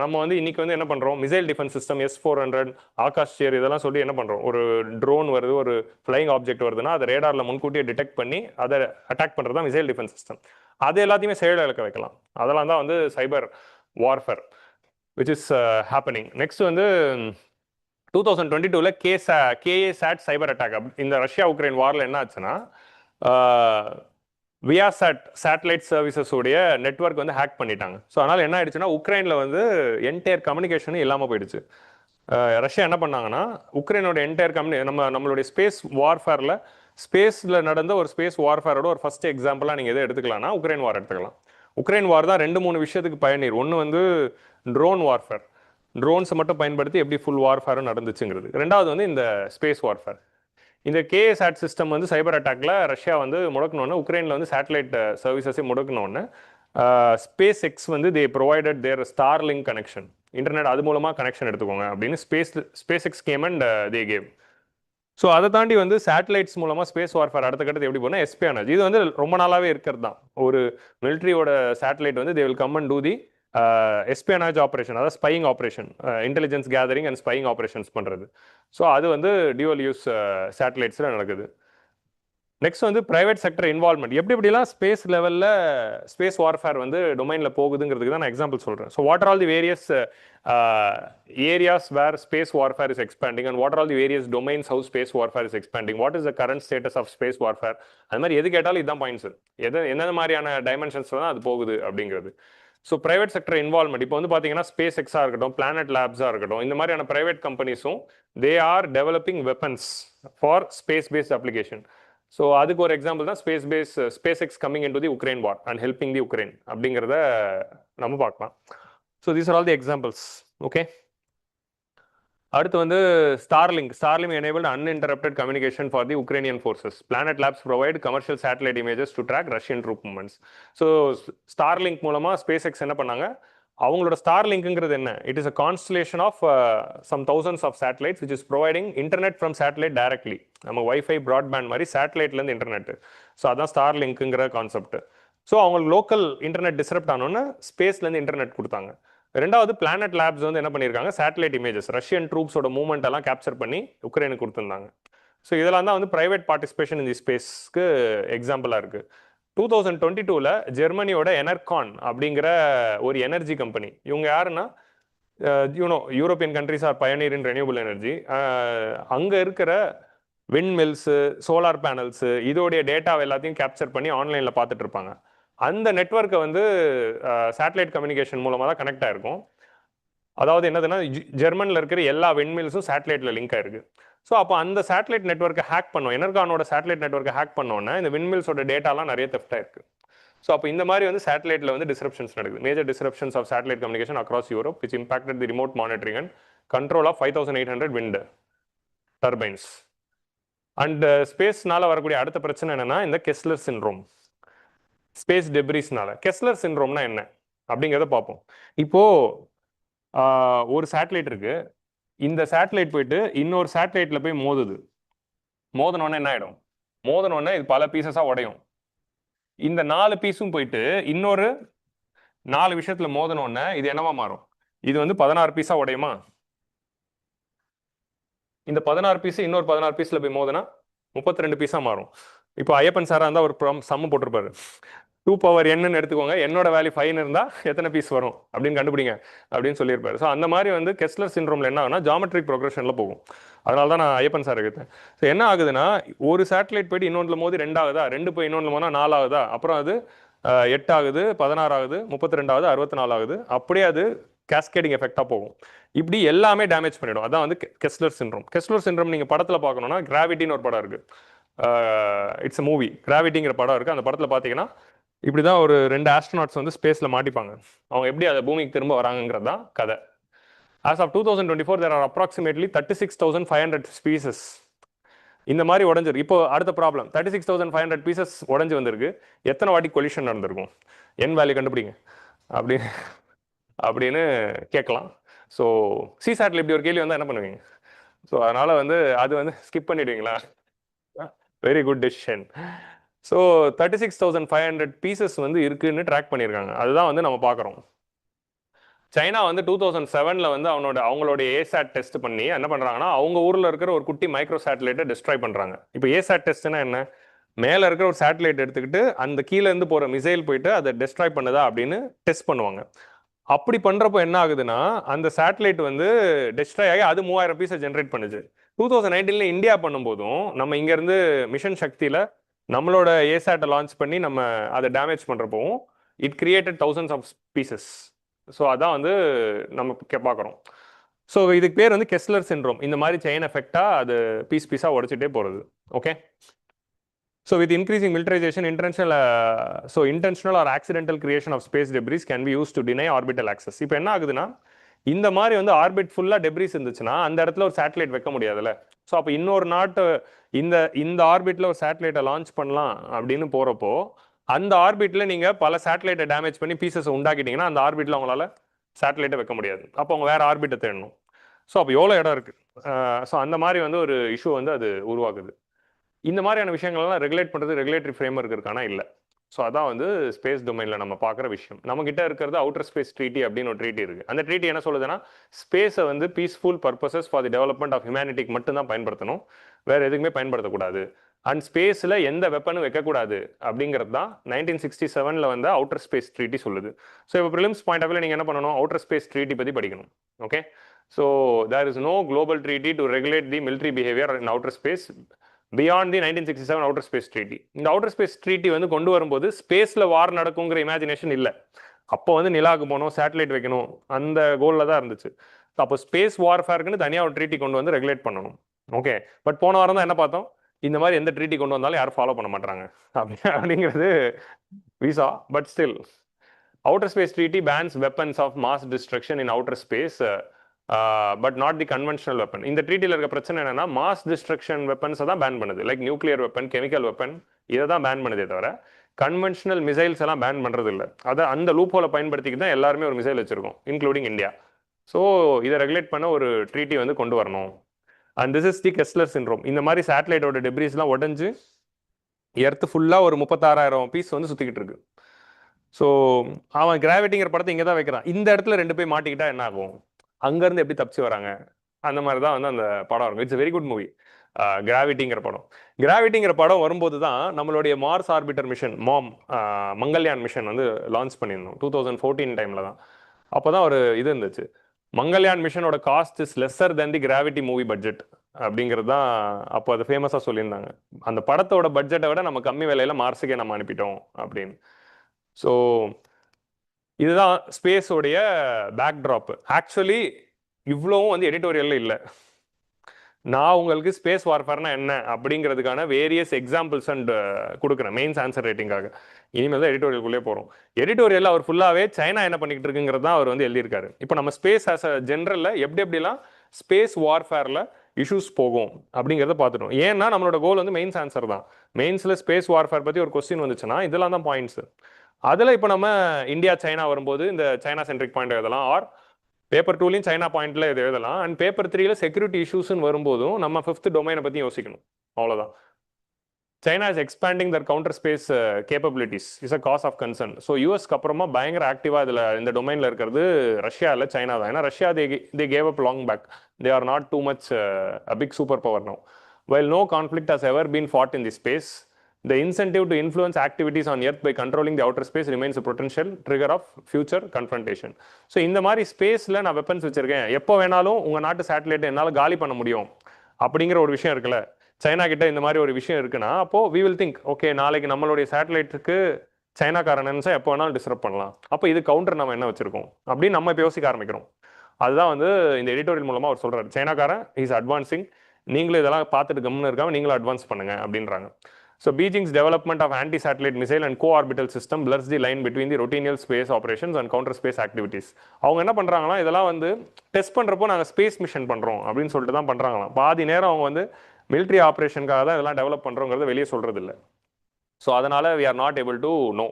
நம்ம வந்து இன்னைக்கு வந்து என்ன பண்ணுறோம், missile defence system S-400, Akash சேர் இதெல்லாம் சொல்லி என்ன பண்ணுறோம், ஒரு ட்ரோன் வருது, ஒரு ஃப்ளைங் ஆப்ஜெக்ட் வருதுன்னா அதை ரேடாரில் முன்கூட்டியே டிடெக்ட் பண்ணி அதை அட்டாக் பண்ணுறது தான் மிசைல் டிஃபென்ஸ் சிஸ்டம். அது எல்லாத்தையுமே செயலிழக்க வைக்கலாம். அதெல்லாம் தான் வந்து cyber warfare which is happening. Next வந்து 2022ல் KA-SAT சைபர் அட்டாக். இந்த ரஷ்யா உக்ரைன் வாரில் என்ன ஆச்சுன்னா வியாசாட் சேட்டலைட் சர்வீசஸ் உடைய நெட்வொர்க் வந்து ஹேக் பண்ணிட்டாங்க. ஸோ அதனால் என்ன ஆயிடுச்சுன்னா உக்ரைனில் வந்து என்டையர் கம்யூனிகேஷனும் இல்லாமல் போயிடுச்சு. ரஷ்யா என்ன பண்ணாங்கன்னா உக்ரைனோட என்டையர் நம்மளுடைய ஸ்பேஸ் வார்ஃபேரில் ஸ்பேஸில் நடந்த ஒரு ஸ்பேஸ் வார்ஃபேரோட ஒரு ஃபர்ஸ்ட் எக்ஸாம்பிளாக நீங்கள் எதை எடுத்துக்கலாம்னா உக்ரைன் வார் எடுத்துக்கலாம். உக்ரைன் வார் தான் 2-3 விஷயத்துக்கு பயனீர். ஒன்று வந்து ட்ரோன் வார்ஃபேர், ட்ரோன்ஸை மட்டும் பயன்படுத்தி எப்படி ஃபுல் வார்ஃபேரும் நடந்துச்சுங்கிறது. ரெண்டாவது வந்து இந்த ஸ்பேஸ் வார்ஃபேர். இந்த KA-SAT சிஸ்டம் வந்து சைபர் அட்டாக்ல ரஷ்யா வந்து முடக்கணுன்னு, உக்ரைனில் வந்து சேட்டலைட் சர்வீசஸே முடக்கணுன்னு ஸ்பேஸ் எக்ஸ் வந்து they provided their Starlink connection, internet அது மூலமாக கனெக்ஷன் எடுத்துக்கோங்க அப்படின்னு SpaceX came and they gave. So அதை தாண்டி வந்து சேட்டலைட்ஸ் மூலமாக ஸ்பேஸ் வார்ஃபேர் அடுத்த கட்டத்தை எப்படி போனால் எஸ்பியானேஜ். இது வந்து ரொம்ப நாளாகவே இருக்கிறது தான். ஒரு மிலிட்ரியோட சேட்டலைட் வந்து they will come and do the espionage operation, அதாவது spying operation, intelligence gathering and spying operations பண்ணுறது. ஸோ அது வந்து டியூவல் யூஸ் சேட்டலைட்ஸில் நடக்குது. நெக்ஸ்ட் வந்து பிரைவேட் செக்டர் இன்வால்மெண்ட். எப்படிலாம் ஸ்பேஸ் லெவலில் ஸ்பேஸ் வார்ஃபேர் வந்து டொமைனில் போகுதுங்கிறதுக்கு தான் நான் எக்ஸாம்பிள் சொல்கிறேன். So what are all the various areas where space warfare is expanding and what are all the various domains how space warfare is expanding, what is the current status of space warfare. அது மாதிரி எது கேட்டாலும் இதுதான் பாயிண்ட்ஸ், எந்த மாதிரியான டைமென்ஷன்ஸ் தான் அது போகுது அப்படிங்கிறது. ஸோ ப்ரைவேட் செக்டர் இன்வால்மெண்ட் இப்போ வந்து பார்த்தீங்கன்னா ஸ்பேஸ் எக்ஸாக இருக்கட்டும், பிளானட் லேப்ஸாக இருக்கட்டும், இந்த மாதிரியான ப்ரைவேட் கம்பெனிஸும் they are developing weapons for space based application. So அதுக்கு ஒரு எக்ஸாம்பிள் தான் SpaceX coming in to the Ukraine war and helping the Ukraine அப்படிங்கிறத நம்ம பார்க்கலாம். So these are all the examples. Okay, அடுத்து வந்து Starlink enabled uninterrupted communication for the Ukrainian forces. Planet Labs provide commercial satellite images to track Russian troop movements. So Starlink மூலமா ஸ்பேஸ் எக்ஸ் என்ன பண்ணாங்க, அவங்களோட ஸ்டார்லிங்க்ங்கிறது என்ன, it is a constellation of some thousands of satellites which is providing internet from satellite directly. நம்ம வைஃபை ப்ராட்பேண்ட் மாதிரி சேட்டலைட்லேருந்து இன்டர்நெட். ஸோ அதான் ஸ்டார்லிங்க்குங்கிற கான்செப்ட். ஸோ அவங்களுக்கு லோக்கல் இன்டர்நெட் டிஸ்ரப்ட் ஆனோன்னு ஸ்பேஸ்லேருந்து இன்டர்நெட் கொடுத்தாங்க. ரெண்டாவது பிளானட் லேப்ஸ் வந்து என்ன பண்ணியிருக்காங்க, சேட்டலைட் இமேஜஸ் ரஷ்யன் ட்ரூப்ஸோட மூவ்மெண்ட் எல்லாம் கேப்சர் பண்ணி உக்ரைனுக்கு கொடுத்துருந்தாங்க. ஸோ இதெல்லாம் தான் வந்து பிரைவேட் பார்ட்டிசிபேஷன் இன் தி ஸ்பேஸ்க்கு எக்ஸாம்பிளாக இருக்குது. 2022 ஜெர்மனியோட எனர்கான் அப்படிங்கிற ஒரு எனர்ஜி கம்பெனி, இவங்க யாருன்னா யூரோப்பியன் கண்ட்ரிஸ் ஆர் பயனியர் இன் ரெனியூபிள் எனர்ஜி. அங்கே இருக்கிற விண்மில்ஸு, சோலார் பேனல்ஸு, இதோடைய டேட்டாவை எல்லாத்தையும் கேப்சர் பண்ணி ஆன்லைனில் பார்த்துட்டு இருப்பாங்க. அந்த நெட்வொர்க்கை வந்து சேட்டலைட் கம்யூனிகேஷன் மூலமாக தான் கனெக்ட் ஆகிருக்கும். அதாவது என்னதுன்னா, ஜெர்மனில் இருக்கிற எல்லா விண்மில்ஸும் சேட்டலைட்டில் லிங்க் ஆயிருக்கு. ஸோ அப்போ அந்த சேட்டலைட் நெட்வொர்க்கை ஹேக் பண்ணோம், எனர்கானோட சேட்டலைட் நெட்வொர்க்கை ஹேக் பண்ணோன்னா இந்த விண்மில்ஸோட டேட்டாலாம் நிறைய தெஃப்ட் ஆயிருக்கு. ஸோ அப்போ இந்த மாதிரி வந்து சேட்டலைட்டில் வந்து டிஸ்ரப்ஷன்ஸ் நடக்குது. Major disruptions of satellite communication across Europe which impacted the remote monitoring and control of 5800 wind turbines. And ஸ்பேஸ்னால வரக்கூடிய அடுத்த பிரச்சனை என்னன்னா இந்த கெஸ்லர் சிண்ட்ரோம், ஸ்பேஸ் டெப்ரிஸ்னால. கெஸ்லர் சிண்ட்ரோம்னா என்ன அப்படிங்கிறத பார்ப்போம். இப்போ ஒரு சேட்டலைட் இருக்கு, இந்த சேட்டலைட் போயிட்டு இன்னொரு சேட்டலைட்ல போய் மோதுது. மோதனோடனே என்ன ஆயிடும், மோதனோடனே இது பல பீசஸா உடையும். இந்த 4 பீஸும் போயிட்டு இன்னொரு 4 விஷயத்துல மோதனோடனே இது என்னவா மாறும், இது வந்து 16 பீஸா உடையுமா. இந்த 16 பீஸ் இன்னொரு 16 பீஸ்ல போய் மோதனா 32 பீஸா மாறும். இப்போ ஐயப்பன் சாரா இருந்தா ஒரு சம்மு போட்டிருப்பாரு, 2n எடுத்துக்கோங்க, என்னோட வேல்யூ 5 இருந்தா எத்தனை பீஸ் வரும் அப்படின்னு கண்டுபிடிங்க அப்படின்னு சொல்லியிருப்பாரு. ஸோ அந்த மாதிரி வந்து கெஸ்லர் சிண்ட்ரோம்ல என்ன ஆகுனா ஜாமெட்ரிக் ப்ரோக்ரஷன்ல போகும். அதனால தான் நான் ஐயப்பன் சார் எடுத்தேன். ஸோ என்ன ஆகுதுன்னா, ஒரு சேட்டலைட் போயிட்டு இன்னொன்றுல மோதி 2 ஆகுதா, 2 போய் இன்னொன்று போனா 4 ஆகுதா, அப்புறம் அது 8 ஆகுது, 16 ஆகுது, 32 ஆகுது, 64 ஆகுது, அப்படியே அது கேஸ்கேடிங் எஃபெக்டாக போகும். இப்படி எல்லாமே டேமேஜ் பண்ணிடும். அதான் வந்து கெஸ்லர் சிண்ட்ரோம். கெஸ்லர் சிண்ட்ரோம் நீங்கள் படத்தில் பார்க்கணும்னா கிராவிட்டின்னு ஒரு படம் இருக்கு, இட்ஸ் அ மூவி, கிராவிட்டிங்கிற படம் இருக்கு. அந்த படத்தில் பார்த்தீங்கன்னா இப்படிதான் ஒரு 2 ஆஸ்ட்ரோநாட்ஸ் வந்து ஸ்பேஸ்ல மாட்டிப்பாங்க. அவங்க எப்படி அதை பூமிக்கு திரும்ப வராங்கிறது தான் கதை. As of 2024 there are approximately 36,500 species இந்த மாதிரி உடஞ்சிருக்கு. இப்போ அடுத்த ப்ராப்ளம், 36,500 பீசஸ் உடஞ்சி வந்திருக்கு, எத்தனை வாட்டி கொலிஷன் நடந்திருக்கும், என் வேல்யூ கண்டுபிடிங்க அப்படின்னு கேட்கலாம். ஸோ சிசாட்ல இப்படி ஒரு கேள்வி வந்தால் என்ன பண்ணுவீங்க? ஸோ அதனால வந்து அது வந்து ஸ்கிப் பண்ணிடுவீங்களா? Very good decision. So 36,500 pieces வந்து இருக்குன்னு ட்ராக் பண்ணியிருக்காங்க. அதுதான் வந்து நம்ம பார்க்குறோம். சைனா வந்து 2007 வந்து அவங்களோட ஏசாட் டெஸ்ட் பண்ணி என்ன பண்ணுறாங்கன்னா, அவங்க ஊரில் இருக்கிற ஒரு குட்டி மைக்ரோ சேட்டலைட்டை டிஸ்ட்ராய் பண்ணுறாங்க. இப்போ ஏசாட் டெஸ்ட்னா என்ன, மேலே இருக்கிற ஒரு சேட்டலைட் எடுத்துக்கிட்டு அந்த கீழேருந்து போகிற மிசைல் போயிட்டு அதை டிஸ்ட்ராய் பண்ணுதா அப்படின்னு டெஸ்ட் பண்ணுவாங்க. அப்படி பண்ணுறப்போ என்ன ஆகுதுன்னா, அந்த சேட்டலைட் வந்து டிஸ்ட்ராய் ஆகி அது 3000 பீஸை ஜென்ரேட் பண்ணுச்சு. 2019 இந்தியா பண்ணும்போதும் நம்ம இங்கேருந்து மிஷன் சக்தியில் நம்மளோட ஏசாட்டை லான்ச் பண்ணி நம்ம அதை டேமேஜ் பண்ணுறப்போவும் it created thousands of pieces. So அதான் வந்து நம்ம பார்க்குறோம். ஸோ இதுக்கு பேர் வந்து கெஸ்லர் சிண்ட்ரோம். இந்த மாதிரி செயின் எஃபெக்டாக அது பீஸாக உடைச்சிட்டே போகிறது. Okay, so with increasing militarization intentional or accidental creation of space debris can be used to deny orbital access. இப்போ என்ன ஆகுதுன்னா, இந்த மாதிரி வந்து ஆர்பிட் ஃபுல்லாக டெப்ரிஸ் இருந்துச்சுன்னா அந்த இடத்துல ஒரு சேட்டலைட் வைக்க முடியாதுல்ல. ஸோ அப்போ இன்னொரு நாட்டு இந்த ஆர்பிட்ல ஒரு சேட்டலைட்டை லான்ச் பண்ணலாம் அப்படின்னு போகிறப்போ அந்த ஆர்பிட்ல நீங்கள் பல சேட்டலைட்டை டேமேஜ் பண்ணி பீசஸ் உண்டாக்கிட்டீங்கன்னா அந்த ஆர்பிட்ல அவங்களால சேட்டலைட்டை வைக்க முடியாது. அப்போ அவங்க வேற ஆர்பிட்டை தேடணும். ஸோ அப்போ எவ்வளோ இடம் இருக்குது. ஸோ அந்த மாதிரி வந்து ஒரு இஷ்யூ வந்து அது உருவாக்குது. இந்த மாதிரியான விஷயங்கள்லாம் ரெகுலேட் பண்ணுறது ரெகுலேட்டரி ஃப்ரேம் ஒர்க் இருக்கானா இல்லை. ஸோ அதான் வந்து ஸ்பேஸ் டொமைனில் நம்ம பார்க்குற விஷயம். நம்மகிட்ட இருக்கிறது அவுட்டர் ஸ்பேஸ் ட்ரீட்டி அப்படின்னு ஒரு ட்ரீட்டி இருக்குது. அந்த ட்ரீட்டி என்ன சொல்லுதுன்னா, ஸ்பேஸை வந்து peaceful purposes for the development of ஹியூமனிட்டிக்கு மட்டும்தான் பயன்படுத்தணும், வேறு எதுக்குமே பயன்படுத்தக்கூடாது. அண்ட் ஸ்பேஸில் எந்த வெப்பனும் வைக்கக்கூடாது அப்படிங்கிறது தான் 1967 வந்து அவுட்டர் ஸ்பேஸ் ட்ரீட்டி சொல்லுது. ஸோ இப்போ ப்ரிலிம்ஸ் பாயிண்ட் ஆஃப் வியூ நீங்கள் என்ன பண்ணணும், அவுட்டர் ஸ்பேஸ் ட்ரீட்டி பற்றி படிக்கணும். Okay, so there is no global treaty to regulate the military behaviour in outer space beyond the 1967 outer space treaty. இந்த அவுட்டர் ஸ்பேஸ் ட்ரீட்டி வந்து கொண்டு வரும்போது ஸ்பேஸில் வார் நடக்குங்கிற இமேஜினேஷன் இல்லை. அப்போ வந்து நிலாவுக்கு போகணும், சேட்டலைட் வைக்கணும், அந்த கோலில் தான் இருந்துச்சு. அப்போ ஸ்பேஸ் வார்ஃபேருக்குன்னு தனியாக ஒரு ட்ரீட்டி கொண்டு வந்து ரெகுலேட் பண்ணணும். ஓகே, பட் போன வாரம் தான் என்ன பார்த்தோம், இந்த மாதிரி எந்த ட்ரீட்டி கொண்டு வந்தாலும் யாரும் ஃபாலோ பண்ண மாட்டாங்க அப்படிங்கிறது visa. But still outer space treaty bans weapons of mass destruction in outer space, but not the conventional weapon. இந்த ட்ரீட்டியில் இருக்க பிரச்சனை என்னன்னா மாஸ் டிஸ்ட்ரக்ஷன் வெப்பன்ஸை தான் பேன் பண்ணுது, like nuclear weapon, chemical weapon, இதை தான் பேன் பண்ணுதே தவிர கன்வென்ஷனல் மிசைல்ஸ் எல்லாம் பேன் பண்ணுறது இல்லை. அதை அந்த லூப் ஹோலை பயன்படுத்திக்கு தான் எல்லாருமே ஒரு மிசைல் வச்சிருக்கோம், இன்க்ளூடிங் இந்தியா. ஸோ இதை ரெகுலேட் பண்ண ஒரு ட்ரீட்டி வந்து கொண்டு வரணும். And this is the Kessler syndrome. இந்த மாதிரி சேட்டலைட்டோட டெப்ரிஸ்லாம் உடஞ்சு எர்த்து ஃபுல்லாக ஒரு 36,000 பீஸ் வந்து சுற்றிக்கிட்டு இருக்கு. ஸோ அவன் கிராவிட்டிங்கிற படத்தை இங்கே தான் வைக்கிறான். இந்த இடத்துல 2 போய் மாட்டிக்கிட்டா என்ன ஆகும், அங்கேருந்து எப்படி தப்பிச்சு வராங்க, அந்த மாதிரி தான் வந்து அந்த படம் இருக்கும். இட்ஸ் வெரி குட் மூவி கிராவிட்டிங்கிற படம். கிராவிட்டிங்கிற படம் வரும்போது தான் நம்மளுடைய Mars orbiter mission Mangalyaan mission வந்து லான்ச் பண்ணியிருந்தோம் 2014 டைமில் தான். அப்போ தான் ஒரு இது இருந்துச்சு, மங்கள்யான் மிஷனோட cost is lesser than the gravity movie budget அப்படிங்கிறது தான் அப்போ அது ஃபேமஸாக சொல்லியிருந்தாங்க. அந்த படத்தோட பட்ஜெட்டை விட நம்ம கம்மி விலையில் மார்ஸுக்கே நம்ம அனுப்பிட்டோம் அப்படின்னு. ஸோ இதுதான் ஸ்பேஸோடைய பேக்ட்ராப். ஆக்சுவலி இவ்வளவும் வந்து எடிட்டோரியலில் இல்லை. நான் உங்களுக்கு ஸ்பேஸ் வார்ஃபேர்னா என்ன அப்படிங்கிறதுக்கான வேரியஸ் எக்ஸாம்பிள்ஸ் அண்ட் கொடுக்குறேன் மெயின்ஸ் ஆன்சர் ரேட்டிங்காக. இனிமேல் தான் எடிட்டோரியலுக்குள்ளே போகிறோம். எடிட்டோரியலில் அவர் ஃபுல்லாகவே சைனா என்ன பண்ணிக்கிட்டு இருக்குங்கிறது தான் அவர் வந்து எழுதியிருக்காரு. இப்போ நம்ம ஸ்பேஸ் ஆஸ் அ ஜென்ரலில் எப்படிலாம் ஸ்பேஸ் வார்ஃபேரில் இஷ்யூஸ் போகும் அப்படிங்கிறத பார்த்துட்டோம். ஏன்னா நம்மளோட கோல் வந்து மெயின்ஸ் ஆன்சர் தான். மெயின்ஸில் ஸ்பேஸ் வார்ஃபேர் பற்றி ஒரு கொஸ்டின் வந்துச்சுன்னா இதெல்லாம் தான் பாயிண்ட்ஸ். அதில் இப்போ நம்ம இந்தியா சைனா வரும்போது இந்த சைனா சென்ட்ரிக் பாயிண்ட் எழுதலாம், ஆர் பேப்பர் 2லையும் சைனா பாயிண்ட்ல இது எழுதலாம். அண்ட் பேப்பர் 3ல செக்யூரிட்டி இஷ்யூஸ்ன்னு வரும்போதும் நம்ம 5th டொமைனை பற்றி யோசிக்கணும். அவ்வளோதான். China is expanding their counter space capabilities is a cause of concern. So யூஎஸ்க்கு அப்புறமா பயங்கர ஆக்டிவாக இதில் இந்த டொமைனில் இருக்கிறது ரஷ்யா இல்லை, சைனா தான். ஏன்னா Russia they gave up long back, they are not too much a big superpower now. While no conflict has ever been fought in this space, the incentive to influence activities on Earth by controlling the outer space remains a potential trigger of future confrontation. So இந்த மாதிரி ஸ்பேஸில் நான் வெப்பன்ஸ் வச்சிருக்கேன், எப்போ வேணாலும் உங்கள் நாட்டு சேட்டலைட்டை என்னால் காலி பண்ண முடியும் அப்படிங்கிற ஒரு விஷயம் இருக்குல்ல. சைனா கிட்ட இந்த மாதிரி ஒரு விஷயம் இருக்குன்னா அப்போது வி வில் திங்க், ஓகே நாளைக்கு நம்மளுடைய சேட்டலைட்டுக்கு சைனாக்காரன்ஸை எப்போ வேணாலும் டிஸ்டர்ப் பண்ணலாம், அப்போ இது கவுண்டர் நம்ம என்ன வச்சிருக்கோம் அப்படின்னு நம்ம இப்போ யோசிக்க ஆரம்பிக்கிறோம். அதுதான் வந்து இந்த எடிட்டோரியல் மூலமாக அவர் சொல்கிறார், சைனாக்காரன் இஸ் அட்வான்சிங், நீங்களும் இதெல்லாம் பார்த்துட்டு கம்முன்னு இருக்காம நீங்களும் அட்வான்ஸ் பண்ணுங்க அப்படின்றாங்க. So Beijing's development of anti-satellite missile and co-orbital system blurs the line between the routine space operations and counter space activities. அவங்க என்ன பண்றாங்கன்னா இதெல்லாம் வந்து டெஸ்ட் பண்றப்போ நாங்கள் ஸ்பேஸ் மிஷன் பண்றோம் அப்படின்னு சொல்லிட்டு தான் பண்றாங்களாம். பாதி நேரம் அவங்க வந்து மிலிட்ரி ஆப்ரேஷனுக்காக தான் இதெல்லாம் டெவலப் பண்றோங்கிறத வெளியே சொல்றது இல்லை. ஸோ அதனால we are not able to know.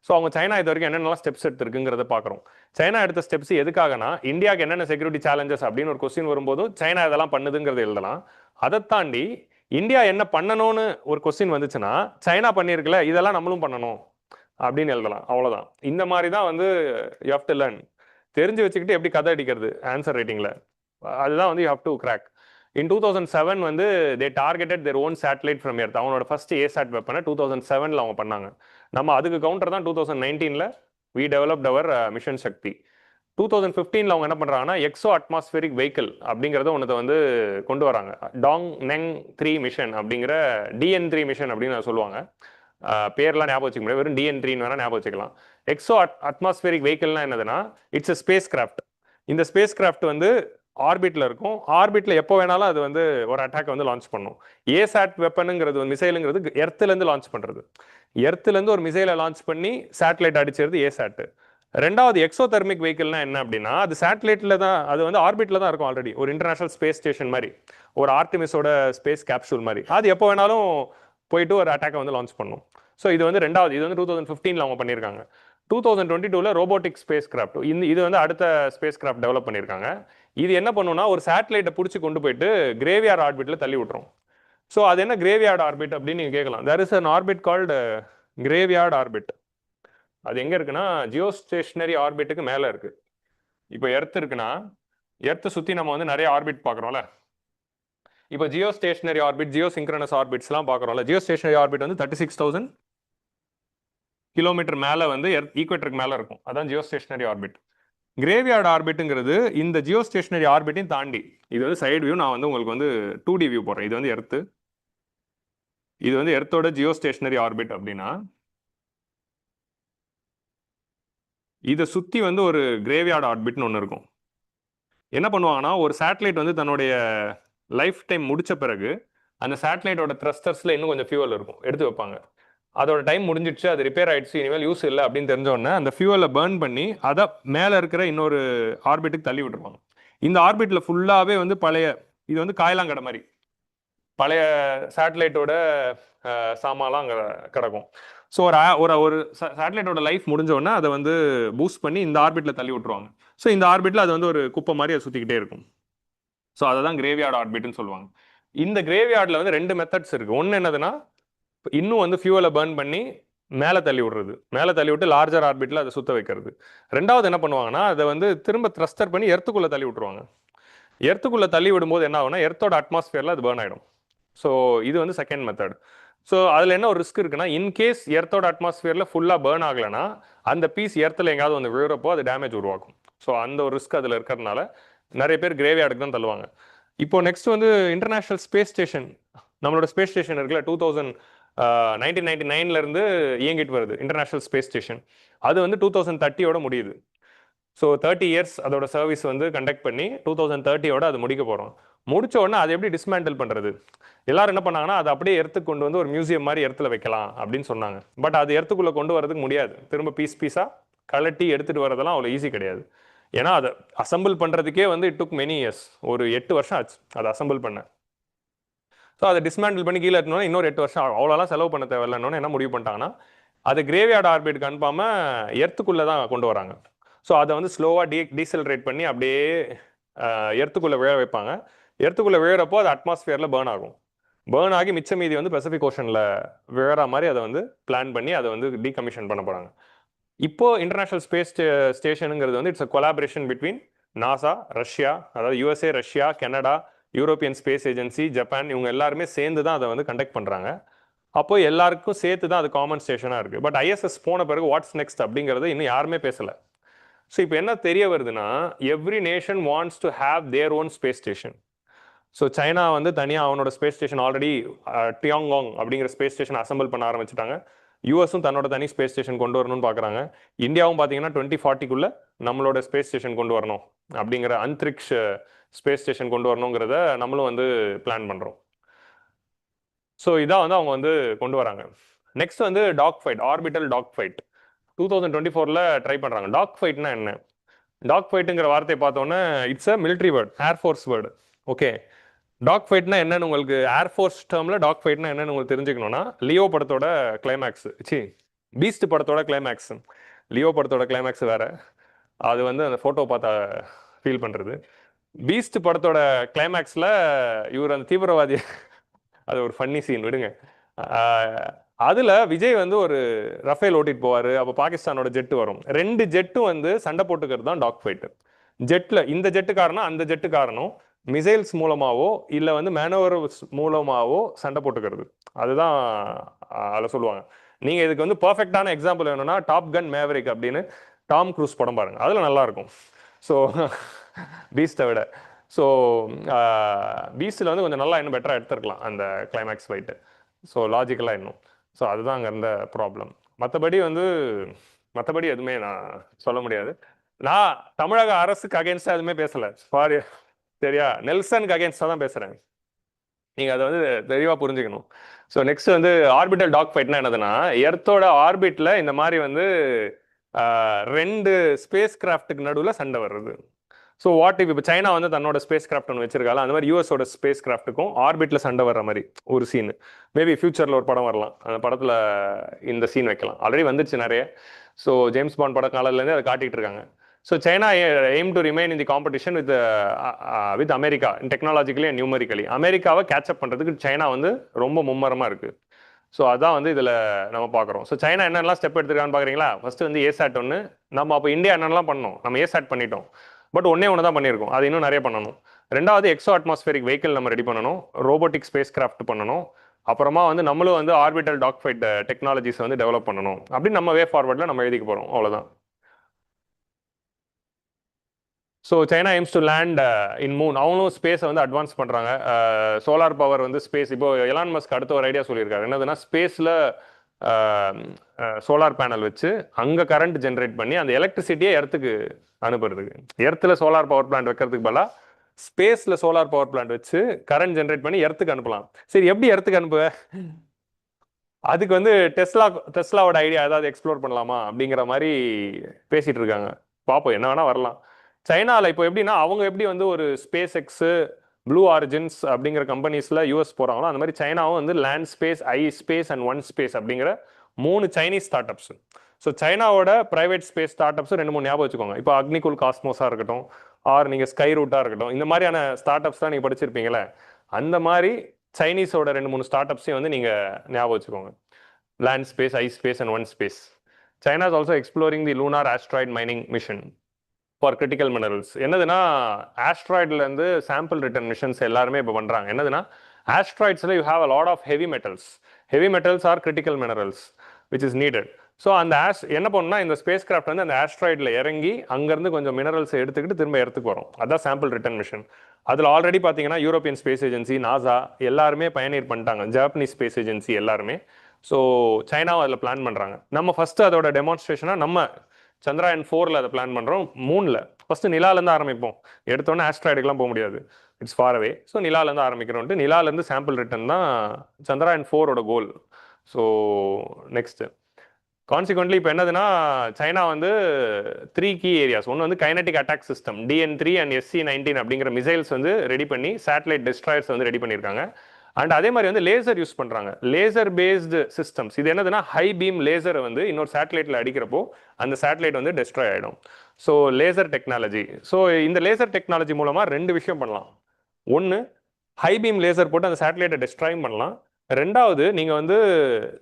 So அவங்க சைனா இது வரைக்கும் என்னென்னலாம் ஸ்டெப்ஸ் எடுத்திருக்குங்கிறத பார்க்குறோம். சைனா எடுத்த ஸ்டெப்ஸ் எதுக்காகனா இந்தியாவுக்கு என்னென்ன செக்யூரிட்டி சேலஞ்சஸ் அப்படின்னு ஒரு கொஸ்டின் வரும்போது சைனா இதெல்லாம் பண்ணுதுங்கிறத எழுதலாம். அதை தாண்டி இந்தியா என்ன பண்ணணும்னு ஒரு கொஸ்டின் வந்துச்சுன்னா சைனா பண்ணியிருக்கல இதெல்லாம் நம்மளும் பண்ணணும் அப்படின்னு எழுதலாம். அவ்வளோதான். இந்த மாதிரி தான் வந்து யூ ஹவ் டு லேர்ன். தெரிஞ்சு வச்சுக்கிட்டு எப்படி கதை அடிக்கிறது ஆன்சர் ரைட்டிங்கில், அதுதான் வந்து you have to crack. In 2007 வந்து they targeted their own satellite from earth. அவனோட ஃபர்ஸ்ட் ஏசாட் வெப்பனை 2007 அவங்க பண்ணாங்க. நம்ம அதுக்கு கவுண்டர் தான் 2019 we developed our mission Shakti. 2015 அவங்க என்ன பண்றாங்கன்னா எக்ஸோ அட்மாஸ்பியரிக் வெஹிக்கிள் அப்படிங்கிறத ஒன்றத்தை வந்து கொண்டு வராங்க. டாங் நெங் 3 மிஷன் அப்படிங்கிற DN3 மிஷன் அப்படின்னு சொல்லுவாங்க. பேர்லாம் ஞாபகம் வச்சுக்க முடியாது, வெறும் DN3 வேணா ஞாபகம் வச்சுக்கலாம். எக்ஸோ அட்மாஸ்பியரிக் வெஹிக்கிள்னா என்னதுன்னா இட்ஸ் அ ஸ்பேஸ் கிராஃப்ட். இந்த ஸ்பேஸ் கிராஃப்ட் வந்து ஆர்பிட்ல இருக்கும். ஆர்பிட்ல எப்போ வேணாலும் அது வந்து ஒரு அட்டாக் வந்து லான்ச் பண்ணும். ஏசாட் வெப்பனுங்கிறது மிசைலுங்கிறது எர்த்துலேருந்து லான்ச் பண்றது. எர்த்துலேருந்து ஒரு மிசைலை லான்ச் பண்ணி சேட்டலைட் அடிச்சிருது ஏசாட். ரெண்டாவது எக்ஸோதெர்மிக் வெஹிக்கிள்னா என்ன அப்படின்னா அது சேட்டலைட்ல தான், அது வந்து ஆர்பிட்ல தான் இருக்கும் ஆல்ரெடி, ஒரு இன்டர்நேஷனல் ஸ்பேஸ் ஸ்டேஷன் மாதிரி, ஒரு ஆர்டிமிஸோட ஸ்பேஸ் கேப்சூல் மாதிரி. அது எப்போ வேணாலும் போயிட்டு ஒரு அட்டாக்கை வந்து லான்ச் பண்ணும். ஸோ இது வந்து ரெண்டாவது, இது வந்து 2015 அவங்க பண்ணியிருக்காங்க. 2022 ரோபோட்டிக் ஸ்பேஸ் கிராஃப்ட், இது வந்து அடுத்த ஸ்பேஸ் கிராஃப்ட் டெவலப் பண்ணியிருக்காங்க. இது என்ன பண்ணுன்னா ஒரு சேட்டலைட்டை பிடிச்சி கொண்டு போயிட்டு கிரேவியார்ட் ஆர்பிட்ல தள்ளி விட்டுரும். ஸோ அது என்ன கிரேவியார்ட் ஆர்பிட் அப்படின்னு நீங்க கேட்கலாம். There is an orbit called graveyard orbit. அது எங்க இருக்குன்னா ஜியோ ஸ்டேஷனரி ஆர்பிட்டுக்கு மேல இருக்கு. இப்போ எர்த் இருக்குன்னா எர்த்தை சுத்தி நம்ம வந்து நிறைய ஆர்பிட் பார்க்குறோம்ல. இப்போ geostationary orbit, geosynchronous ஆர்பிட்ஸ்லாம் பார்க்குறோம்ல. ஜியோ ஸ்டேஷனரி ஆர்பிட் வந்து 36,000 கிலோமீட்டர் மேலே வந்து ஈக்குவேட்டருக்கு மேலே இருக்கும். அதான் ஜியோ ஸ்டேஷனரி ஆர்பிட். கிரேவியார்ட் ஆர்பிட்டுங்கிறது இந்த ஜியோ ஸ்டேஷனரி ஆர்பிட்டையும் தாண்டி, இது வந்து சைடு வியூ, நான் வந்து உங்களுக்கு வந்து 2D வியூ போடுறேன். இது வந்து எர்த்து, இது வந்து எர்த்தோட ஜியோ ஸ்டேஷனரி ஆர்பிட் அப்படின்னா இதை சுற்றி வந்து ஒரு கிரேவியார்ட் ஆர்பிட்னு ஒன்று இருக்கும். என்ன பண்ணுவாங்கன்னா ஒரு சேட்டலைட் வந்து தன்னுடைய லைஃப் டைம் முடித்த பிறகு அந்த சேட்டலைட்டோட த்ரஸ்டர்ஸில் இன்னும் கொஞ்சம் ஃபியூவல் இருக்கும், எடுத்து வைப்பாங்க. அதோட டைம் முடிஞ்சிடுச்சு, அது ரிப்பேர் ஆயிடுச்சு, இனிமேல் யூஸ் இல்லை அப்படின்னு தெரிஞ்சோடனே அந்த ஃபியூவலை பர்ன் பண்ணி அதை மேலே இருக்கிற இன்னொரு ஆர்பிட்டுக்கு தள்ளி விட்டுருவாங்க. இந்த ஆர்பிட்டில் ஃபுல்லாகவே வந்து பழைய, இது வந்து காயலாங்கடை மாதிரி பழைய சேட்டலைட்டோட சாமான்லாம் அங்கே கிடக்கும். ஸோ ஒரு ஒரு சேட்டலைட்டோட லைஃப் முடிஞ்சோடனே அதை வந்து பூஸ்ட் பண்ணி இந்த ஆர்பிட்டில் தள்ளி விட்டுருவாங்க. ஸோ இந்த ஆர்பிட்டில் அது வந்து ஒரு குப்பை மாதிரி அது சுற்றிக்கிட்டே இருக்கும். ஸோ அதை தான் கிரேவியார்டு ஆர்பிட்னு சொல்லுவாங்க. இந்த கிரேவியார்டில் வந்து 2 மெத்தட்ஸ் இருக்குது. ஒன்று என்னதுன்னா, இன்னும் வந்து ஃபியூவலை பர்ன் பண்ணி மேலே தள்ளி விடுறது, மேலே தள்ளி விட்டு லார்ஜர் ஆர்பிட்டில் அதை சுத்த வைக்கிறது. ரெண்டாவது என்ன பண்ணுவாங்கன்னா, அதை வந்து திரும்ப த்ரஸ்டர் பண்ணி எர்த்துக்குள்ளே தள்ளி விட்டுருவாங்க. எர்த்துக்குள்ளே தள்ளி விடும்போது என்ன ஆகும்னா, எர்த்தோட அட்மாஸ்பியரில் அது பர்ன் ஆகிடும். ஸோ இது வந்து செகண்ட் மெத்தட். ஸோ அதில் என்ன ஒரு ரிஸ்க் இருக்குன்னா, இன்கேஸ் எர்த்தோட அட்மாஸ்பியரில் ஃபுல்லாக பர்ன் ஆகலைன்னா அந்த பீஸ் எர்த்தில் எங்கேயாவது வந்து விழுறப்போ அது டேமேஜ் உருவாக்கும். ஸோ அந்த ஒரு ரிஸ்க் அதில் இருக்கிறதுனால நிறைய பேர் கிரேவியார்டுக்கு தான் தள்ளுவாங்க. இப்போ நெக்ஸ்ட் வந்து இன்டர்நேஷனல் ஸ்பேஸ் ஸ்டேஷன், நம்மளோட ஸ்பேஸ் ஸ்டேஷன் இருக்குல்ல, 1999 இருந்து இயங்கிட்டு வருது இன்டர்நேஷனல் ஸ்பேஸ் ஸ்டேஷன். அது வந்து 2030 முடியுது. ஸோ 30 இயர்ஸ் அதோட சர்வீஸ் வந்து கண்டக்ட் பண்ணி 2030 அது முடிக்க போகிறோம். முடிச்ச உடனே அதை எப்படி டிஸ்மேண்டில் பண்ணுறது? எல்லாரும் என்ன பண்ணாங்கன்னா, அதை அப்படியே எர்த்துக்கு கொண்டு வந்து ஒரு மியூசியம் மாதிரி எர்த்தில் வைக்கலாம் அப்படின்னு சொன்னாங்க. பட் அது எர்த்துக்குள்ளே கொண்டு வரதுக்கு முடியாது. திரும்ப பீஸாக கலட்டி எடுத்துகிட்டு வரதெல்லாம் அவ்வளோ ஈஸி கிடையாது. ஏன்னா அதை அசம்பிள் பண்ணுறதுக்கே வந்து இட் டுக் மெனி இயர்ஸ், ஒரு 8 வருஷம் ஆச்சு அதை அசம்பிள் பண்ண. ஸோ அதை டிஸ்மேண்டில் பண்ணி கீழே எடுத்தோன்னா இன்னொரு 8 வருஷம் ஆகும். அவ்வளோலாம் செலவு பண்ண தேவையில்லைன்னு என்ன முடிவு பண்ணிட்டாங்கன்னா, அது கிரேவியார்டு ஆர்பிட்டுக்கு அனுப்பாமல் எர்த்துக்குள்ளே தான் கொண்டு வராங்க. ஸோ அதை வந்து ஸ்லோவாக டீசெலரேட் பண்ணி அப்படியே எர்த்துக்குள்ளே விழ வைப்பாங்க. எர்த்துக்குள்ளே விழுறப்போ அது அட்மாஸ்பியரில் பர்ன் ஆகும். பர்ன் ஆகி மிச்ச மீதி வந்து பசிபிக் ஓஷனில் விழற மாதிரி அதை வந்து பிளான் பண்ணி அதை வந்து டீகமிஷன் பண்ண போகிறாங்க. இப்போ இன்டர்நேஷனல் ஸ்பேஸ் ஸ்டேஷனுங்கிறது வந்து it's a collaboration between NASA, Russia, அதாவது USA, Russia, Canada, European space agency, Japan, இவங்க எல்லாருமே சேர்ந்து தான் அதை வந்து கண்டக்ட் பண்ணுறாங்க. அப்போ எல்லாருக்கும் சேர்த்து தான் அது காமன் ஸ்டேஷனாக இருக்குது. பட் ஐஎஸ்எஸ் போன பிறகு வாட்ஸ் நெக்ஸ்ட் அப்படிங்கிறது இன்னும் யாருமே பேசலை. ஸோ இப்போ என்ன தெரிய வருதுன்னா, every nation wants to have their own space station. So China வந்து தனியாக அவனோட ஸ்பேஸ் ஸ்டேஷன் ஆல்ரெடி டியாங்காங் அப்படிங்கிற ஸ்பேஸ் ஸ்டேஷன் அசம்பிள் பண்ண ஆரம்பிச்சிட்டாங்க. யூஎஸும் தன்னோட தனி ஸ்பேஸ் ஸ்டேஷன் கொண்டு வரணும்னு பார்க்குறாங்க. இந்தியாவும் பார்த்தீங்கன்னா 2040 நம்மளோட ஸ்பேஸ் ஸ்டேஷன் கொண்டு வரணும் அப்படிங்கிற அந்தரிக்ஷ ஸ்பேஸ் ஸ்டேஷன் கொண்டு வரணுங்கிறத நம்மளும் வந்து பிளான் பண்ணுறோம். ஸோ இதான் வந்து அவங்க வந்து கொண்டு வராங்க. நெக்ஸ்ட் வந்து dog fight, orbital dog fight 2024 try பண்ணுறாங்க. டாக் ஃபைட்னா என்ன? டாக் ஃபைட்டுங்கிற வார்த்தையை பார்த்தோன்னே it's a military word, air force word. Okay, dog ஃபைட்னா என்னன்னு உங்களுக்கு ஏர்ஃபோர்ஸ் டேர்மில் டாக் ஃபைட்னா என்னன்னு உங்களுக்கு தெரிஞ்சுக்கணும்னா, லியோ படத்தோட கிளைமேக்ஸ், பீஸ்ட் படத்தோட கிளைமேக்ஸ், லியோ படத்தோட கிளைமேக்ஸ் வேற, அது வந்து அந்த ஃபோட்டோ பார்த்தா ஃபீல் பண்ணுறது. பீஸ்ட் படத்தோட கிளைமேக்ஸில் இவர் அந்த தீவிரவாதி, அது ஒரு ஃபன்னி சீன் விடுங்க. அதில் விஜய் வந்து ஒரு ரஃபேல் ஓட்டிட்டு போவார். அப்போ பாகிஸ்தானோட ஜெட்டு வரும். 2 ஜெட்டும் வந்து சண்டை போட்டுக்கிறது தான் டாக் ஃபைட்டு. ஜெட்டில் இந்த ஜெட்டு காரணம் அந்த ஜெட்டு காரணம் மிசைல்ஸ் மூலமாகவோ இல்லை வந்து மேனோவர்ஸ் மூலமாகவோ சண்டை போட்டுக்கிறது. அதுதான் அதில் சொல்லுவாங்க. நீங்கள் இதுக்கு வந்து பர்ஃபெக்டான எக்ஸாம்பிள் வேணும்னா டாப் கன் மேவரிக் அப்படின்னு டாம் க்ரூஸ் படம் பாருங்கள், அதில் நல்லாயிருக்கும். ஸோ பீஸ்ட்டை விட. ஸோ பீஸ்டில் வந்து கொஞ்சம் நல்லா இன்னும் பெட்டராக எடுத்துருக்கலாம் அந்த கிளைமேக்ஸ் ஃபைட்டு. ஸோ லாஜிக்கலாக இன்னும். ஸோ அதுதான் அங்கே இருந்த ப்ராப்ளம். மற்றபடி எதுவுமே நான் சொல்ல முடியாது. நான் தமிழக அரசுக்கு அகேன்ஸ்டாக எதுவுமே பேசலை, சாரி, சரியா? நெல்சனுக்கு அகேன்ஸ்டாக தான் பேசுகிறேன். நீங்கள் அதை வந்து தெளிவாக புரிஞ்சுக்கணும். ஸோ நெக்ஸ்ட் வந்து ஆர்பிட்டல் டாக் ஃபைட்னா என்னதுன்னா, எர்த்தோட ஆர்பிட்டில் இந்த மாதிரி வந்து 2 ஸ்பேஸ் கிராஃப்ட்டுக்கு நடுவில் சண்டை வர்றது. ஸோ வாட் இப்போ சைனா வந்து தன்னோட ஸ்பேஸ் கிராஃப்ட் ஒன்று வச்சிருக்காங்க, அந்த மாதிரி யூஎஸோட ஸ்பேஸ் கிராஃப்ட்டுக்கும் ஆர்பிட்டில் சண்டை வர்ற மாதிரி ஒரு சீன். மேபி ஃபியூச்சரில் ஒரு படம் வரலாம், அந்த படத்தில் இந்த சீன் வைக்கலாம். ஆல்ரெடி வந்துருச்சு நிறைய. ஸோ ஜேம்ஸ் பாண்ட் பட காலத்துலேருந்து அதை காட்டிகிட்டு இருக்காங்க. So China aim to remain in the competition with America technologically and numerically. அமெரிக்காவை கேட்சப் பண்ணுறதுக்கு சைனா வந்து ரொம்ப மும்மரமாக இருக்குது. ஸோ அதான் வந்து இதில் நம்ம பார்க்குறோம். ஸோ சைனா என்னென்னலாம் ஸ்டெப் எடுத்துருக்கான்னு பார்க்குறீங்களா? ஃபஸ்ட்டு வந்து ஏசாட் ஒன்று. நம்ம அப்போ இந்தியா என்னென்னலாம் பண்ணோம்? நம்ம ஏசாட் பண்ணிட்டோம். பட் ஒன்று தான் பண்ணியிருக்கோம், அது இன்னும் நிறைய பண்ணணும். ரெண்டாவது எக்ஸோ அட்மாஸ்பியரிக் வெஹிக்கிள் நம்ம ரெடி பண்ணணும், ரோபோட்டிக் ஸ்பேஸ் கிராஃப்ட் பண்ணணும். அப்புறமா வந்து நம்மளும் வந்து ஆர்பிட்டல் டாக் ஃபைட் டெக்னாலஜிஸ் வந்து டெவலப் பண்ணணும். அப்படின்னு நம்ம வே ஃபார்வர்டில் நம்ம எழுதிக்க போகிறோம், அவ்வளோதான். So China AIIMS to land in Moon. அவங்களும் ஸ்பேஸை வந்து அட்வான்ஸ் பண்ணுறாங்க. சோலார் பவர் வந்து ஸ்பேஸ், இப்போ எலான் மஸ்க் அடுத்த ஒரு ஐடியா சொல்லியிருக்காரு. என்னதுன்னா, ஸ்பேஸில் சோலார் பேனல் வச்சு அங்கே கரண்ட் ஜென்ரேட் பண்ணி அந்த எலக்ட்ரிசிட்டியை எர்த்துக்கு அனுப்புறதுக்கு. எர்த்தில் சோலார் பவர் பிளான்ட் வைக்கிறதுக்கு பதிலாக ஸ்பேஸ்ல சோலார் பவர் பிளான்ட் வச்சு கரண்ட் ஜென்ரேட் பண்ணி எர்த்துக்கு அனுப்பலாம். சரி, எப்படி எர்த்துக்கு அனுப்புவ? அதுக்கு வந்து டெஸ்லாவோட ஐடியா ஏதாவது எக்ஸ்ப்ளோர் பண்ணலாமா அப்படிங்கிற மாதிரி பேசிட்டு இருக்காங்க. பார்ப்போம், என்ன வேணா வரலாம். சைனால இப்போ எப்படின்னா, அவங்க எப்படி வந்து ஒரு ஸ்பேஸ் எக்ஸ், ப்ளூ ஆரிஜின்ஸ் அப்படிங்கிற கம்பெனிஸ்ல யூஎஸ் போறாங்களோ, அந்த மாதிரி சைனாவும் வந்து land space, I space and one space அப்படிங்கிற 3 சைனீஸ் ஸ்டார்ட் அப்ஸ். ஸோ சைனாவோட பிரைவேட் ஸ்பேஸ் ஸ்டார்ட் அப்ஸ் 2-3 ஞாபகம் வச்சுக்கோங்க. இப்போ அக்னிகுல் காஸ்மோஸா இருக்கட்டும், ஆர் நீங்க ஸ்கை ரூட்டா இருக்கட்டும், இந்த மாதிரியான ஸ்டார்ட் அப்ஸ் தான் நீங்க படிச்சிருப்பீங்களே, அந்த மாதிரி சைனீஸோட 2-3 ஸ்டார்ட் அப்ஸையும் வந்து நீங்க ஞாபகம் வச்சுக்கோங்க. Land space, I space and one space. China is also exploring the lunar asteroid mining mission for critical minerals. என்னதுன்னா, ஆஸ்ட்ராய்ட்ல இருந்து சாம்பிள் ரிட்டர்ன் மிஷன்ஸ் எல்லாருமே இப்போ பண்றாங்க. என்னதுன்னா, ஆஸ்ட்ராய்ட்ஸ்ல you have a lot of heavy metals. Heavy metals are critical minerals which is needed. So அந்த என்ன பண்ணணும்னா, இந்த ஸ்பேஸ் கிராஃப்ட் வந்து அந்த ஆஸ்ட்ராய்டில் இறங்கி அங்கேருந்து கொஞ்சம் மினரல்ஸ் எடுத்துக்கிட்டு திரும்ப இடத்துக்கு வரும். அதான் சாம்பிள் ரிட்டர்ன் மிஷன். அதில் ஆல்ரெடி பார்த்தீங்கன்னா யூரோப்பியன் ஸ்பேஸ் ஏஜென்சி, நாசா எல்லாருமே பயனீர் பண்ணிட்டாங்க. ஜாப்பனீஸ் ஸ்பேஸ் ஏஜென்சி எல்லாருமே. ஸோ சைனாவும் அதில் பிளான் பண்ணுறாங்க. நம்ம ஃபர்ஸ்ட் அதோட டெமான்ஸ்ட்ரேஷனாக நம்ம சந்திராயன் 4ல் அதை பிளான் பண்ணுறோம். 3ல் ஃபர்ஸ்ட் நிலாலேருந்து ஆரம்பிப்போம். எடுத்தோன்னே ஆஸ்ட்ராய்டுக்கெலாம் போக முடியாது, இட்ஸ் ஃபார் அவே. ஸோ நிலாலேருந்து ஆரம்பிக்கிறோன்ட்டு நிலாலேருந்து சாம்பிள் ரிட்டர்ன் தான் சந்திராயன் 4ஓட கோல். ஸோ நெக்ஸ்ட் கான்சிக்வென்ட்லி இப்போ என்னதுன்னா, சைனா வந்து 3 கீ ஏரியாஸ். ஒன்று வந்து kinetic attack system, DN3 and SC-19 அப்படிங்கிற மிசைல்ஸ் வந்து ரெடி பண்ணி சேட்டலைட் டெஸ்ட்ராயர்ஸ் வந்து ரெடி பண்ணியிருக்காங்க. அண்ட் அதே மாதிரி வந்து லேசர் யூஸ் பண்ணுறாங்க, லேசர் பேஸ்டு சிஸ்டம்ஸ். இது என்னதுன்னா, ஹை பீம் லேசரை வந்து இன்னொரு சேட்டலைட்டில் அடிக்கிறப்போ அந்த சேட்டலைட் வந்து டெஸ்ட்ராய் ஆகிடும். So laser technology. ஸோ இந்த லேசர் டெக்னாலஜி மூலமாக 2 விஷயம் பண்ணலாம். ஒன்று, ஹை பீம் லேசர் போட்டு அந்த சேட்டலைட்டை டெஸ்ட்ராயும் பண்ணலாம். ரெண்டாவது, நீங்க வந்து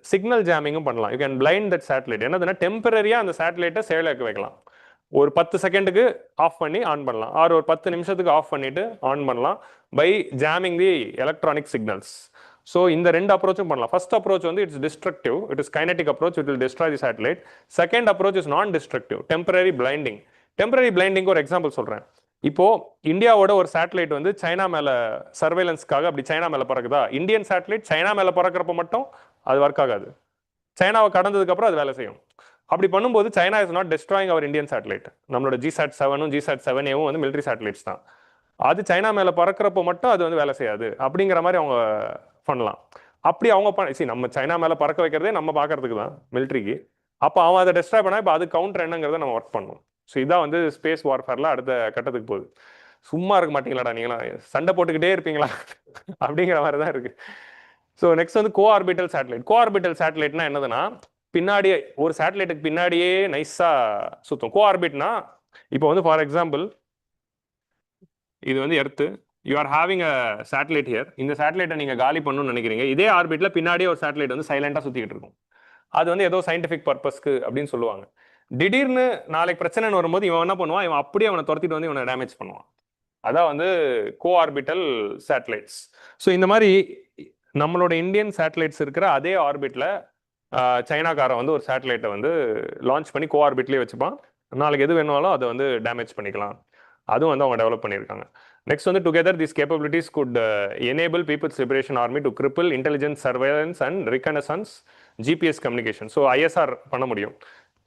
சிக்னல் ஜாமிங்கும் பண்ணலாம். You can blind that satellite. என்னதுன்னா, டெம்பரரியா அந்த சேட்டலைட்டை செயலாக்க வைக்கலாம். ஒரு 10 செகண்டுக்கு ஆஃப் பண்ணி ஆன் பண்ணலாம், ஆர் ஒரு 10 நிமிஷத்துக்கு ஆஃப் பண்ணிட்டு ஆன் பண்ணலாம் by jamming the electronic signals. So இந்த 2 அப்ரோச்சும் பண்ணலாம். ஃபர்ஸ்ட் அப்ரோச் வந்து it's destructive, it is kinetic approach, it will destroy the satellite. Second approach is non destructive, temporary blinding. Temporary blinding ஒரு எக்ஸாம்பிள் சொல்றேன். இப்போ இந்தியாவோட ஒரு சேட்டலைட் வந்து சைனா மேல சர்வேலன்ஸ்க்காக அப்படி சைனா மேல பறக்குதா, இந்தியன் சேட்டலைட் சைனா மேல பறக்கிறப்ப மட்டும் அது ஒர்க் ஆகாது, சைனாவை கடந்ததுக்கு அப்புறம் அது வேலை செய்யும். அப்படி பண்ணும்போது China is not destroying our Indian satellite. நம்மளோட GSAT-7ம் GSAT-7Aவும் வந்து மிலிட்ரி சேட்டலைட்ஸ் தான். அது சைனா மேல பறக்கிறப்ப மட்டும் அது வந்து வேலை செய்யாது அப்படிங்கிற மாதிரி அவங்க பண்ணலாம். அப்படி அவங்க நம்ம சைனா மேல பறக்க வைக்கிறதே நம்ம பார்க்கறதுக்கு தான், மிலிட்ரிக்கு. அப்போ அவன் அதை டெஸ்ட்ராய் பண்ணா இப்போ அது கவுண்டர் என்னங்கிறத நம்ம ஒர்க் பண்ணணும். ஸோ இதான் வந்து ஸ்பேஸ் வார்ஃபேர்ல அடுத்த கட்டத்துக்கு போகுது. சும்மா இருக்க மாட்டீங்களாடா நீங்களா, சண்டை போட்டுக்கிட்டே இருப்பீங்களா அப்படிங்கிற மாதிரி தான் இருக்கு. ஸோ நெக்ஸ்ட் வந்து கோஆர்பிட்டல் சேட்டலைட். கோஆர்பிட்டல் சேட்டலைட்னா என்னதுன்னா, பின்னாடியே ஒரு சேட்டலைட்டுக்கு பின்னாடியே நைஸா சுத்தும். கோஆர்பிட்னா இப்போ வந்து ஃபார் எக்ஸாம்பிள் இது வந்து earth, you are having a satellite here. இந்த சேட்டலைட்டை நீங்க காலி பண்ணணும்னு நினைக்கிறீங்க, இதே ஆர்பிட்ல பின்னாடியே ஒரு சேட்டலைட் வந்து சைலண்டா சுத்திக்கிட்டு இருக்கும். அது வந்து ஏதோ சயின்டிஃபிக் பர்பஸ்க்கு அப்படின்னு சொல்லுவாங்க. திடீர்னு நாளைக்கு பிரச்சனைன்னு வரும்போது இவன் என்ன பண்ணுவான், இவன் அப்படியே அவனை துரத்திட்டு வந்து இவனை டேமேஜ் பண்ணுவான். அதான் வந்து கோஆர்பிட்டல் சேட்டலைட்ஸ். ஸோ இந்த மாதிரி நம்மளோட இந்தியன் சேட்டலைட்ஸ் இருக்கிற அதே ஆர்பிட்ல சைனாக்காரன் வந்து ஒரு சேட்டலைட்டை வந்து லான்ச் பண்ணி கோஆர்பிட்லேயே வச்சுப்பான். நாளைக்கு எது வேணாலும் அதை வந்து டேமேஜ் பண்ணிக்கலாம். அதுவும் வந்து அவங்க டெவலப் பண்ணியிருக்காங்க. நெக்ஸ்ட் வந்து together this capabilities could enable people's liberation army to cripple intelligence surveillance and reconnaissance GPS communication. So ISR பண்ண முடியும்.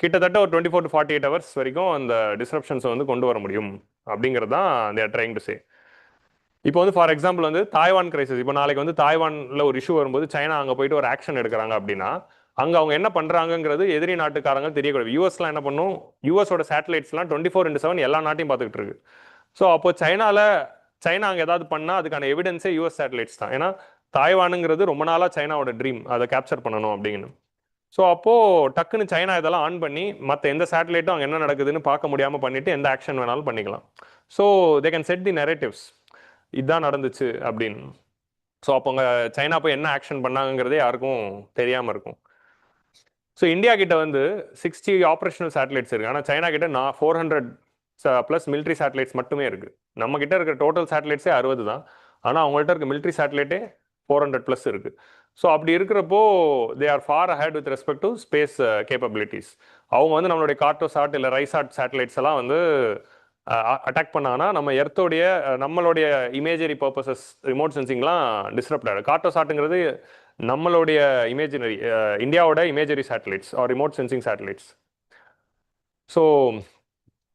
கிட்டத்தட்ட ஒரு 24 to 48 hours வரைக்கும் அந்த டிஸ்ரப்ஷன்ஸை வந்து கொண்டு வர முடியும் அப்படிங்கிறது தான் they are trying to say. இப்போ வந்து ஃபார் எக்ஸாம்பிள் வந்து தாய்வான் கிரைசிஸ். இப்போ நாளைக்கு வந்து தாய்வானில் ஒரு இஷ்யூ வரும்போது சைனா அங்கே போயிட்டு ஒரு ஆக்ஷன் எடுக்கிறாங்க அப்படின்னா, அங்கே அவங்க என்ன பண்ணுறாங்கிறது எதிரி நாட்டுக்காரங்க தெரியக்கூடாது. யூஎஸ்லாம் என்ன பண்ணும், யூஎஸோட சேட்டலைட்ஸ்லாம் 24/7 எல்லா நாட்டையும் பார்த்துக்கிட்டு இருக்கு. ஸோ அப்போ சைனா அங்கே ஏதாவது பண்ணால் அதுக்கான எவிடன்ஸே US சேட்டலைட்ஸ் தான். ஏன்னா தாய்வானுங்கிறது ரொம்ப நாளாக சைனாவோட ட்ரீம், அதை கேப்சர் பண்ணணும் அப்படின்னு. ஸோ அப்போது டக்குன்னு சைனா இதெல்லாம் ஆன் பண்ணி மற்ற எந்த சேட்டலைட்டும் அங்கே என்ன நடக்குதுன்னு பார்க்க முடியாமல் பண்ணிட்டு எந்த ஆக்ஷன் வேணாலும் பண்ணிக்கலாம். So they can set the narratives, இதுதான் நடந்துச்சு அப்படின்னு. ஸோ அப்போ அங்கே சைனா போய் என்ன ஆக்ஷன் பண்ணாங்கிறதே யாருக்கும் தெரியாமல் இருக்கும். ஸோ இந்தியா கிட்ட வந்து 60 ஆப்ரேஷனல் சேட்டலைட்ஸ் இருக்கு. ஆனால் சைனா கிட்ட 400+ மிலிட்ரி சேட்டலைட்ஸ் மட்டுமே இருக்கு. நம்ம கிட்ட இருக்கிற டோட்டல் சேட்டலைட்ஸே 60 தான். ஆனால் அவங்கள்ட்ட இருக்க மிலிட்ரி சேட்டலைட்டே 400+ இருக்கு. ஸோ அப்படி இருக்கிறப்போ they are for ahead with respect to space capabilities. அவங்க வந்து நம்மளுடைய கார்டோசாட் இல்லை ரைசாட் சேட்டலைட்ஸ் எல்லாம் வந்து அட்டாக் பண்ணாங்கன்னா நம்ம எர்த்தோடைய நம்மளுடைய இமேஜரி பர்பஸஸ் ரிமோட் சென்சிங்லாம் டிஸ்டர்ப்ட் ஆகிடும். கார்டோசாட்டுங்கிறது நம்மளுடைய இமேஜினரி இந்தியாவோட imagery satellites are remote sensing satellites. So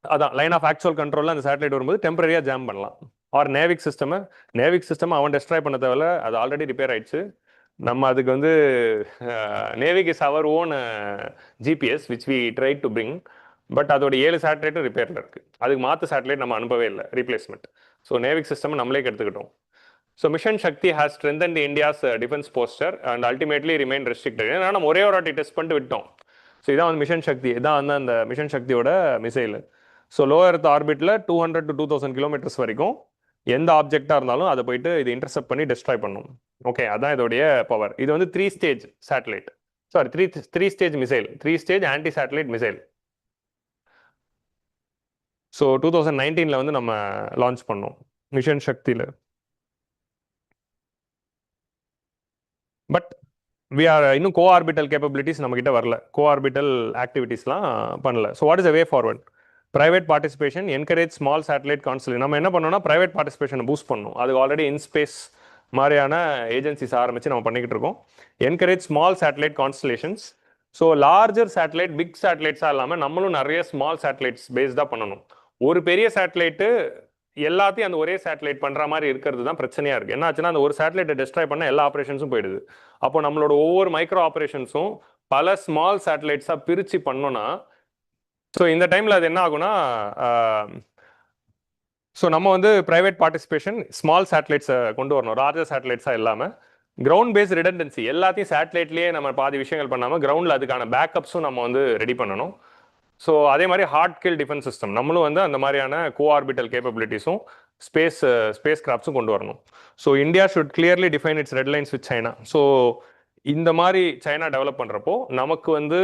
அதான் லைன் ஆஃப் ஆக்சுவல் கண்ட்ரோலில் அந்த சேட்டலைட் வரும்போது டெம்பரரியாக ஜாம் பண்ணலாம். ஆர் நேவிக் சிஸ்டம் அவன் டெஸ்ட்ராய் பண்ண தேவையில்ல, அது ஆல்ரெடி ரிப்பேர் ஆயிடுச்சு. நம்ம அதுக்கு வந்து NavIC is our own GPS which we try to bring. But அதோட 7 சேட்டலைட்டும் ரிப்பேரில் இருக்குது. அதுக்கு மாற்று சேட்டலைட் நம்ம அனுப்பவே இல்லை, ரீப்ளேஸ்மெண்ட். ஸோ நேவிக் சிஸ்டம் நம்மளே கெடுத்துக்கிட்டோம். So mission Shakti has strengthened India's defence posture and ultimately remain restricted. ஏன்னா நம்ம ஒரே ஒரு வாட்டி டெஸ்ட் பண்ணிட்டு விட்டோம். ஸோ இதான் வந்து மிஷன் சக்தி, இதான் வந்து அந்த மிஷன் சக்தியோட மிசைல். ஸோ லோ எர்த் ஆர்பிட்டில் 200 to 2000 கிலோமீட்டர்ஸ் வரைக்கும் எந்த ஆப்ஜெக்டாக இருந்தாலும் அதை போயிட்டு இது இன்டர்செப்ட் பண்ணி டெஸ்ட்ராய் பண்ணும். ஓகே, அதான் இதோடைய பவர். இது வந்து 3 stage satellite, sorry 3 stage missile, 3 stage anti satellite missile. So 2019 வந்து நம்ம லான்ச் பண்ணோம் மிஷன் சக்தியில். பட் வி ஆர் இன்னும் கோஆர்பிட்டல் கேப்பபிலிட்டிஸ் நம்ம கிட்ட வரல, கோஆர்பிட்டல் ஆக்டிவிட்டீஸ்லாம் பண்ணல. So what is a way forward? Private participation, encourage small satellite constellation. நம்ம என்ன பண்ணோம்னா பிரைவேட் பார்ட்டிசிபேஷனை பூஸ்ட் பண்ணணும். அது ஆல்ரெடி இன்ஸ்பேஸ் மாதிரியான ஏஜென்சிஸ் ஆரம்பித்து நம்ம பண்ணிக்கிட்டு இருக்கோம். Encourage small satellite constellations. So larger satellite, big சேட்டலைட்ஸாக இல்லாமல் நம்மளும் நிறைய ஸ்மால் சேட்டலைட்ஸ் பேஸ்டாக பண்ணணும். ஒரு பெரிய சேட்டலைட்டு எல்லாத்தையும் அந்த ஒரே சேட்டலைட் பண்ணுற மாதிரி இருக்கிறது தான் பிரச்சனையாக இருக்குது. என்ன ஆச்சுன்னா அந்த ஒரு சேட்டலைட்டை டெஸ்ட்ராய் பண்ண எல்லா ஆப்ரேஷன்ஸும் போயிடுது. அப்போ நம்மளோட ஒவ்வொரு மைக்ரோ ஆப்ரேஷன்ஸும் பல ஸ்மால் சேட்டலைட்ஸாக பிரித்து பண்ணோன்னா, ஸோ இந்த டைமில் அது என்ன ஆகுனா, ஸோ நம்ம வந்து ப்ரைவேட் பார்ட்டிசிபேஷன், ஸ்மால் சேட்டலைட்ஸை கொண்டு வரணும், லார்ஜர் சேட்டலைட்ஸாக இல்லாமல். கிரவுண்ட் பேஸ்ட் ரிடண்டன்சி, எல்லாத்தையும் சேட்டலைட்லேயே நம்ம பாதி விஷயங்கள் பண்ணாமல் கிரவுண்டில் அதுக்கான பேக்கப்ஸும் நம்ம வந்து ரெடி பண்ணணும். ஸோ அதே மாதிரி ஹார்ட் கில் டிஃபென்ஸ் சிஸ்டம், நம்மளும் வந்து அந்த மாதிரியான கோஆர்பிட்டல் கேப்பபிலிட்டிஸும் ஸ்பேஸ் கிராஃப்ட்ஸும் கொண்டு வரணும். So India should clearly define it's red lines with China. So இந்த மாதிரி சைனா டெவலப் பண்ணுறப்போ நமக்கு வந்து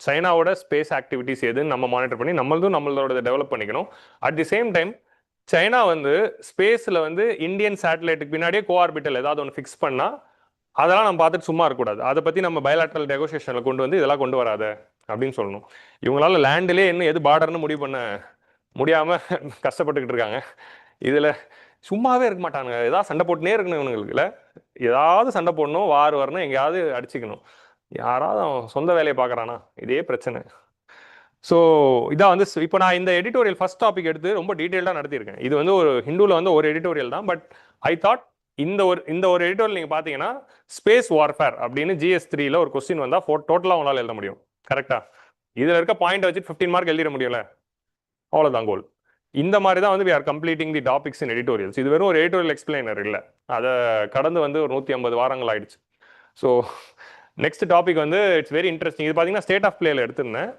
சைனாவோட ஸ்பேஸ் ஆக்டிவிட்டிஸ் எதுன்னு நம்ம மானிட்டர் பண்ணி நம்மளோட டெவலப் பண்ணிக்கணும். At the same time China வந்து ஸ்பேஸில் வந்து இந்தியன் சேட்டலைட்டுக்கு பின்னாடியே கோஆர்பிட்டல் ஏதாவது ஒன்று ஃபிக்ஸ் பண்ணால் அதெல்லாம் நம்ம பார்த்துட்டு சும்மா இருக்கக்கூடாது. அதை பற்றி நம்ம பயலாட்ரல் நெகோசியேஷனில் கொண்டு வந்து இதெல்லாம் கொண்டு வராத அப்படின்னு சொல்லணும். இவங்களால லேண்டிலே இன்னும் எது பார்டர்னு முடிவு பண்ண முடியாமல் கஷ்டப்பட்டுக்கிட்டு இருக்காங்க. இதில் சும்மாவே இருக்க மாட்டானுங்க, ஏதாவது சண்டை போட்டுனே இருக்கணும் இவனுங்களுக்குல. ஏதாவது சண்டை போடணும், வார் வரணும், எங்கேயாவது அடிச்சுக்கணும். யாராவது அவன் சொந்த வேலையை பார்க்குறானா, இதே பிரச்சனை. ஸோ இதான் வந்து இப்போ நான் இந்த எடிட்டோரியல் ஃபர்ஸ்ட் டாபிக் எடுத்து ரொம்ப டீட்டெயில்டாக நடத்தியிருக்கேன். இது வந்து ஒரு ஹிந்துவில் வந்து ஒரு எடிட்டோரியல் தான். பட் ஐ தாட் இந்த ஒரு எடிட்டோரியல் நீங்கள் பார்த்தீங்கன்னா ஸ்பேஸ் வார்ஃபேர் அப்படின்னு GS3ல ஒரு கொஸ்டின் வந்தால் டோட்டலாக உங்களால் எழுத முடியும். கரெக்டாக இதில் இருக்க பாயிண்ட் வச்சு 15 மார்க் எழுதிட முடியல, அவ்வளோதான் கோல். இந்த மாதிரி தான் வந்து we are completing the topics in editorials. இது வெறும் ஒரு எடிட்டோரியல் எக்ஸ்பிளைனர் இல்லை, அதை கடந்து வந்து ஒரு 150 வாரங்கள் ஆயிடுச்சு. ஸோ நெக்ஸ்ட் டாபிக் வந்து இட்ஸ் வெரி இன்ட்ரெஸ்டிங். இது பார்த்தீங்கன்னா ஸ்டேட் ஆஃப் பிளேயில் எடுத்திருந்தேன்.